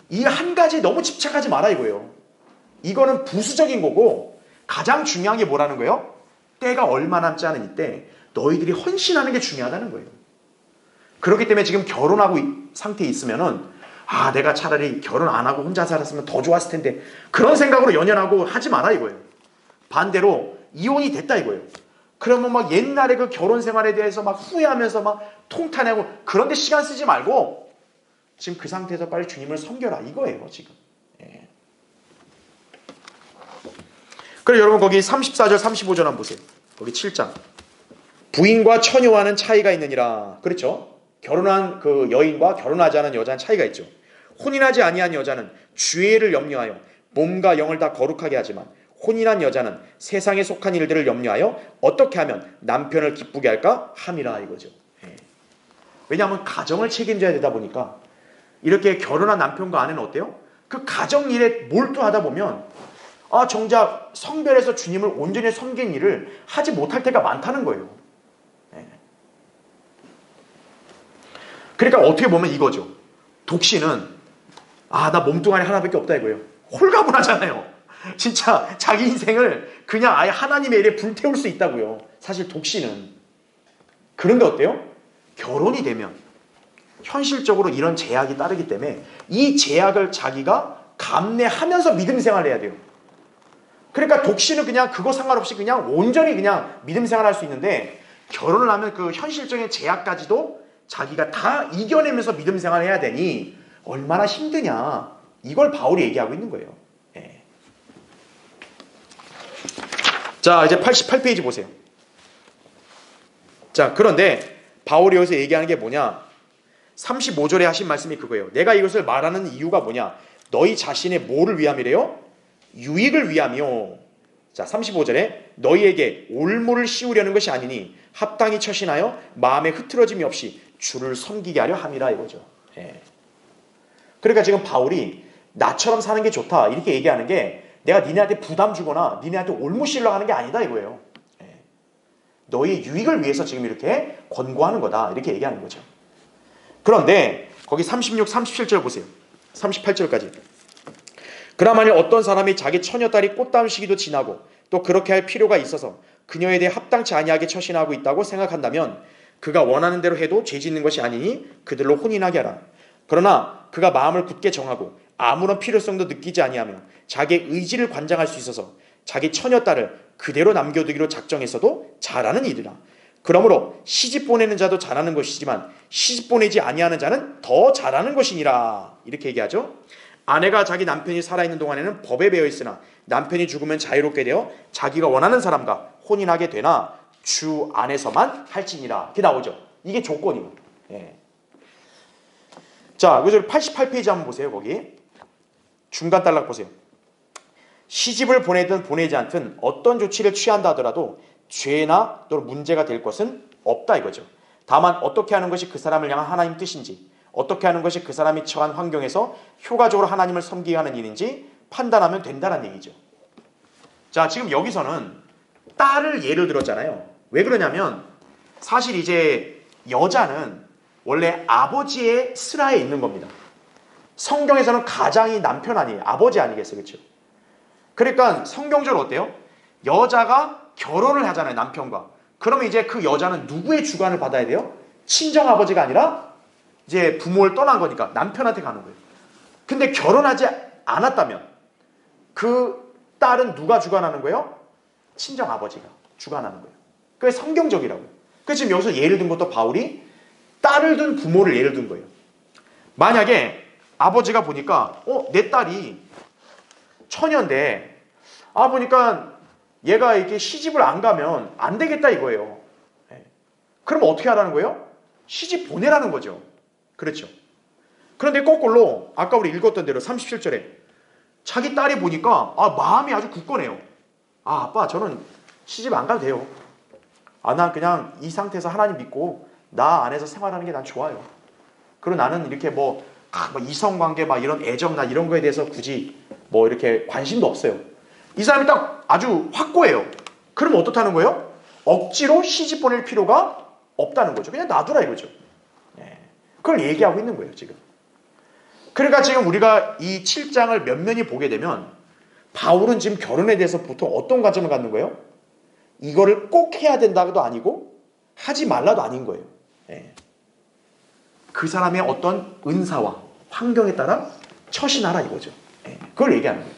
이 한 가지에 너무 집착하지 마라 이거예요. 이거는 부수적인 거고 가장 중요한 게 뭐라는 거예요? 때가 얼마 남지 않은 이때 너희들이 헌신하는 게 중요하다는 거예요. 그렇기 때문에 지금 결혼하고 상태에 있으면은 아, 내가 차라리 결혼 안 하고 혼자 살았으면 더 좋았을 텐데 그런 생각으로 연연하고 하지 마라 이거예요. 반대로 이혼이 됐다 이거예요. 그러면 막 옛날에 그 결혼 생활에 대해서 막 후회하면서 막 통탄하고 그런데 시간 쓰지 말고 지금 그 상태에서 빨리 주님을 섬겨라 이거예요 지금. 예. 그래 여러분 거기 34절 35절 한번 보세요. 거기 7장. 부인과 처녀와는 차이가 있느니라. 그렇죠? 결혼한 그 여인과 결혼하지 않은 여자는 차이가 있죠. 혼인하지 아니한 여자는 죄를 염려하여 몸과 영을 다 거룩하게 하지만 혼인한 여자는 세상에 속한 일들을 염려하여 어떻게 하면 남편을 기쁘게 할까 함이라 이거죠. 예. 왜냐하면 가정을 책임져야 되다 보니까 이렇게 결혼한 남편과 아내는 어때요? 그 가정 일에 몰두하다 보면 아, 정작 성별에서 주님을 온전히 섬긴 일을 하지 못할 때가 많다는 거예요. 예. 그러니까 어떻게 보면 이거죠. 독신은 나 몸뚱아리 하나밖에 없다 이거예요. 홀가분하잖아요. 진짜 자기 인생을 그냥 아예 하나님의 일에 불태울 수 있다고요. 사실 독신은. 그런데 어때요? 결혼이 되면 현실적으로 이런 제약이 따르기 때문에 이 제약을 자기가 감내하면서 믿음 생활을 해야 돼요. 그러니까 독신은 그냥 그거 상관없이 그냥 온전히 그냥 믿음 생활할 수 있는데, 결혼을 하면 그 현실적인 제약까지도 자기가 다 이겨내면서 믿음 생활을 해야 되니 얼마나 힘드냐, 이걸 바울이 얘기하고 있는 거예요. 예. 자, 이제 88페이지 보세요. 자, 그런데 바울이 여기서 얘기하는 게 뭐냐, 35절에 하신 말씀이 그거예요. 내가 이것을 말하는 이유가 뭐냐, 너희 자신의 뭐를 위함이래요? 유익을 위함이요. 자, 35절에 너희에게 올무를 씌우려는 것이 아니니 합당히 처신하여 마음에 흐트러짐이 없이 주를 섬기게 하려 함이라 이거죠. 예. 그러니까 지금 바울이 나처럼 사는 게 좋다 이렇게 얘기하는 게 내가 니네한테 부담 주거나 니네한테 올무 씌우려고 하는 게 아니다 이거예요. 예. 너희 유익을 위해서 지금 이렇게 권고하는 거다 이렇게 얘기하는 거죠. 그런데 거기 36, 37절 보세요. 38절까지. 그나 만일 어떤 사람이 자기 처녀딸이 꽃다운 시기도 지나고 또 그렇게 할 필요가 있어서 그녀에 대해 합당치 아니하게 처신하고 있다고 생각한다면 그가 원하는 대로 해도 죄짓는 것이 아니니 그들로 혼인하게 하라. 그러나 그가 마음을 굳게 정하고 아무런 필요성도 느끼지 아니하며 자기의 의지를 관장할 수 있어서 자기 처녀딸을 그대로 남겨두기로 작정했어도 잘하는 일이라. 그러므로 시집 보내는 자도 잘하는 것이지만 시집 보내지 아니하는 자는 더 잘하는 것이니라. 이렇게 얘기하죠. 아내가 자기 남편이 살아있는 동안에는 법에 배어 있으나 남편이 죽으면 자유롭게 되어 자기가 원하는 사람과 혼인하게 되나 주 안에서만 할지니라. 이렇게 나오죠. 이게 조건이에요. 예. 자, 그래서 88페이지 한번 보세요. 거기 중간 단락 보세요. 시집을 보내든 보내지 않든 어떤 조치를 취한다 하더라도 죄나 또 문제가 될 것은 없다 이거죠. 다만 어떻게 하는 것이 그 사람을 향한 하나님 뜻인지, 어떻게 하는 것이 그 사람이 처한 환경에서 효과적으로 하나님을 섬기게 하는 일인지 판단하면 된다는 얘기죠. 자, 지금 여기서는 딸을 예를 들었잖아요. 왜 그러냐면 사실 이제 여자는 원래 아버지의 슬하에 있는 겁니다. 성경에서는 가장이 남편 아니에요. 아버지 아니겠어요. 그렇죠? 그러니까 성경적으로 어때요? 여자가 결혼을 하잖아요. 남편과. 그러면 이제 그 여자는 누구의 주관을 받아야 돼요? 친정아버지가 아니라 이제 부모를 떠난 거니까 남편한테 가는 거예요. 근데 결혼하지 않았다면 그 딸은 누가 주관하는 거예요? 친정아버지가 주관하는 거예요. 그게 성경적이라고요. 그래서 지금 여기서 예를 든 것도 바울이 딸을 둔 부모를 예를 든 거예요. 만약에 아버지가 보니까 내 딸이 처녀인데 보니까 얘가 이렇게 시집을 안 가면 안 되겠다 이거예요. 그럼 어떻게 하라는 거예요? 시집 보내라는 거죠. 그렇죠. 그런데 거꾸로 아까 우리 읽었던 대로 37절에 자기 딸이 보니까 마음이 아주 굳건해요. 아빠 저는 시집 안 가도 돼요. 난 그냥 이 상태에서 하나님 믿고 나 안에서 생활하는 게 난 좋아요. 그리고 나는 이렇게 뭐 이성관계 이런 애정나 이런 거에 대해서 굳이 이렇게 관심도 없어요. 이 사람이 딱 아주 확고해요. 그럼 어떻다는 거예요? 억지로 시집 보낼 필요가 없다는 거죠. 그냥 놔두라 이거죠. 그걸 얘기하고 있는 거예요 지금. 그러니까 지금 우리가 이 7장을 면면히 보게 되면 바울은 지금 결혼에 대해서 보통 어떤 관점을 갖는 거예요? 이거를 꼭 해야 된다고도 아니고 하지 말라도 아닌 거예요. 그 사람의 어떤 은사와 환경에 따라 처신하라 이거죠. 그걸 얘기하는 거예요.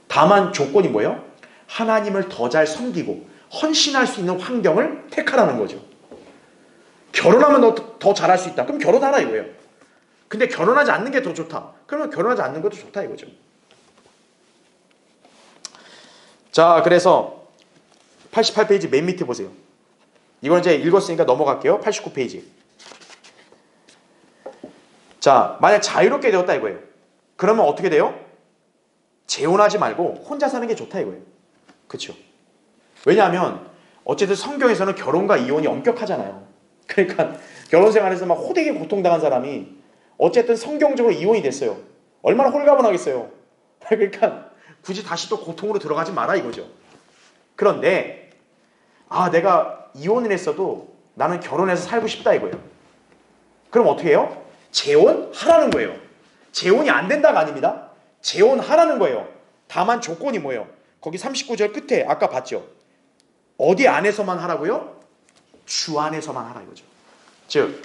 다만 조건이 뭐예요? 하나님을 더 잘 섬기고 헌신할 수 있는 환경을 택하라는 거죠. 결혼하면 너 더 잘할 수 있다. 그럼 결혼하라 이거예요. 근데 결혼하지 않는 게 더 좋다. 그러면 결혼하지 않는 것도 좋다 이거죠. 자, 그래서 88페이지 맨 밑에 보세요. 이건 이제 읽었으니까 넘어갈게요. 89페이지. 자, 만약 자유롭게 되었다 이거예요. 그러면 어떻게 돼요? 재혼하지 말고 혼자 사는 게 좋다 이거예요. 그렇죠? 왜냐하면 어쨌든 성경에서는 결혼과 이혼이 엄격하잖아요. 그러니까 결혼 생활에서 막 호되게 고통당한 사람이 어쨌든 성경적으로 이혼이 됐어요. 얼마나 홀가분하겠어요. 그러니까 굳이 다시 또 고통으로 들어가지 마라 이거죠. 그런데 내가 이혼을 했어도 나는 결혼해서 살고 싶다 이거예요. 그럼 어떻게 해요? 재혼하라는 거예요. 재혼이 안 된다가 아닙니다. 재혼하라는 거예요. 다만 조건이 뭐예요? 거기 39절 끝에 아까 봤죠? 어디 안에서만 하라고요? 주 안에서만 하라 이거죠. 즉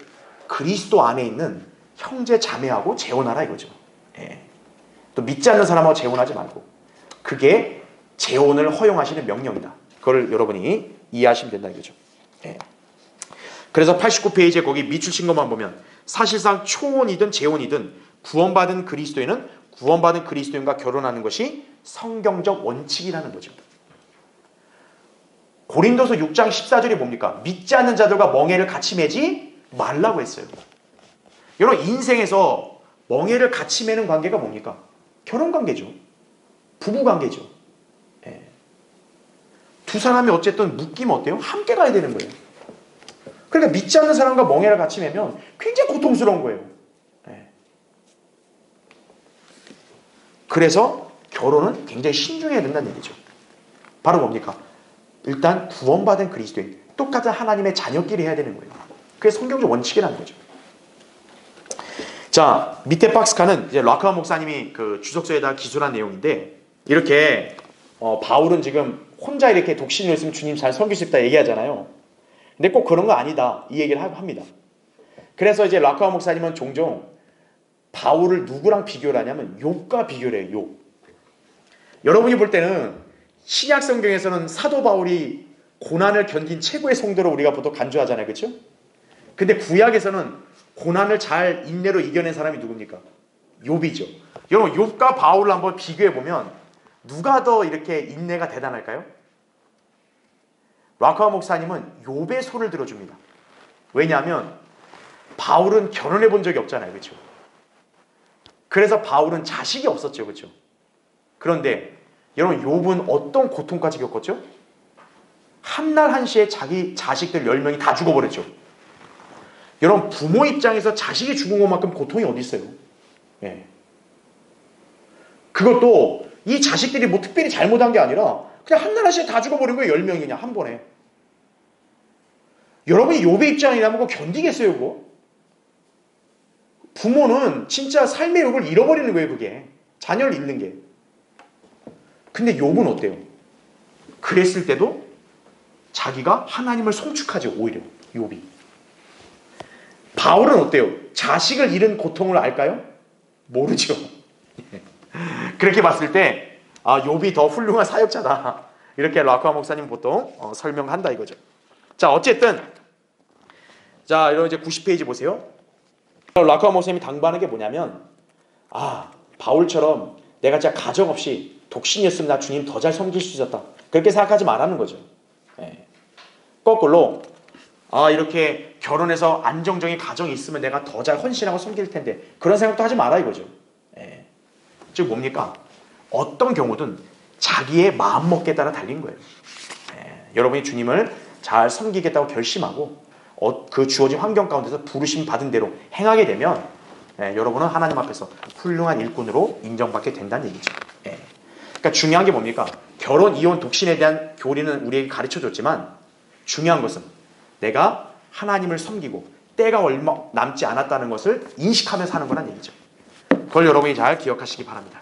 그리스도 안에 있는 형제 자매하고 재혼하라 이거죠. 예. 또 믿지 않는 사람하고 재혼하지 말고, 그게 재혼을 허용하시는 명령이다. 그걸 여러분이 이해하시면 된다 이거죠. 예. 그래서 89페이지에 거기 밑줄 친 것만 보면 사실상 초혼이든 재혼이든 구원받은 그리스도인과 결혼하는 것이 성경적 원칙이라는 거죠. 고린도서 6장 14절이 뭡니까? 믿지 않는 자들과 멍에를 같이 매지 말라고 했어요. 여러분, 인생에서 멍에를 같이 매는 관계가 뭡니까? 결혼관계죠. 부부관계죠. 예. 두 사람이 어쨌든 묶이면 어때요? 함께 가야 되는 거예요. 그러니까 믿지 않는 사람과 멍에를 같이 매면 굉장히 고통스러운 거예요. 예. 그래서 결혼은 굉장히 신중해야 된다는 얘기죠. 바로 뭡니까? 일단 구원받은 그리스도인, 똑같은 하나님의 자녀끼리 해야 되는 거예요. 그게 성경적 원칙이라는 거죠. 자, 밑에 박스카는 이제 락카우 목사님이 그 주석서에다 기술한 내용인데, 이렇게 바울은 지금 혼자 이렇게 독신으로 있으면 주님 잘 섬길 수 있다 얘기하잖아요. 근데 꼭 그런 거 아니다 이 얘기를 합니다. 그래서 이제 락카우 목사님은 종종 바울을 누구랑 비교를 하냐면 욥과 비교를 해요. 욥. 여러분이 볼 때는 신약 성경에서는 사도 바울이 고난을 견딘 최고의 성도로 우리가 보통 간주하잖아요. 그렇죠? 근데 구약에서는 고난을 잘 인내로 이겨낸 사람이 누굽니까? 욥이죠. 여러분, 욥과 바울을 한번 비교해 보면 누가 더 이렇게 인내가 대단할까요? 락카우 목사님은 욥의 소를 들어줍니다. 왜냐하면 바울은 결혼해 본 적이 없잖아요. 그렇죠? 그래서 바울은 자식이 없었죠. 그렇죠? 그런데 여러분, 욥은 어떤 고통까지 겪었죠? 한날 한시에 자기 자식들 10명이 다 죽어버렸죠. 여러분, 부모 입장에서 자식이 죽은 것만큼 고통이 어디 있어요? 예. 그것도 이 자식들이 뭐 특별히 잘못한 게 아니라 그냥 한날 한시에 다 죽어버린 거예요. 10명이 그냥 한 번에. 여러분이 욥의 입장이라면 그거 견디겠어요? 그거? 부모는 진짜 삶의 욕을 잃어버리는 거예요. 그게 자녀를 잃는 게. 근데 욥은 어때요? 그랬을 때도 자기가 하나님을 송축하죠. 오히려 욥이. 바울은 어때요? 자식을 잃은 고통을 알까요? 모르죠. 그렇게 봤을 때 욥이 더 훌륭한 사역자다, 이렇게 락카우 목사님 보통 설명한다 이거죠. 자, 어쨌든 자, 여러분 이제 90페이지 보세요. 락카우 목사님이 당부하는 게 뭐냐면, 바울처럼 내가 진짜 가정 없이 독신이었으면 나 주님 더 잘 섬길 수 있었다, 그렇게 생각하지 말라는 거죠. 예. 거꾸로 이렇게 결혼해서 안정적인 가정이 있으면 내가 더 잘 헌신하고 섬길 텐데, 그런 생각도 하지 마라 이거죠. 예. 즉 뭡니까? 어떤 경우든 자기의 마음먹기에 따라 달린 거예요. 예. 여러분이 주님을 잘 섬기겠다고 결심하고 그 주어진 환경 가운데서 부르심 받은 대로 행하게 되면 여러분은 하나님 앞에서 훌륭한 일꾼으로 인정받게 된다는 얘기죠. 예. 그러니까 중요한 게 뭡니까? 결혼, 이혼, 독신에 대한 교리는 우리에게 가르쳐줬지만 중요한 것은 내가 하나님을 섬기고 때가 얼마 남지 않았다는 것을 인식하며 사는 거란 얘기죠. 그걸 여러분이 잘 기억하시기 바랍니다.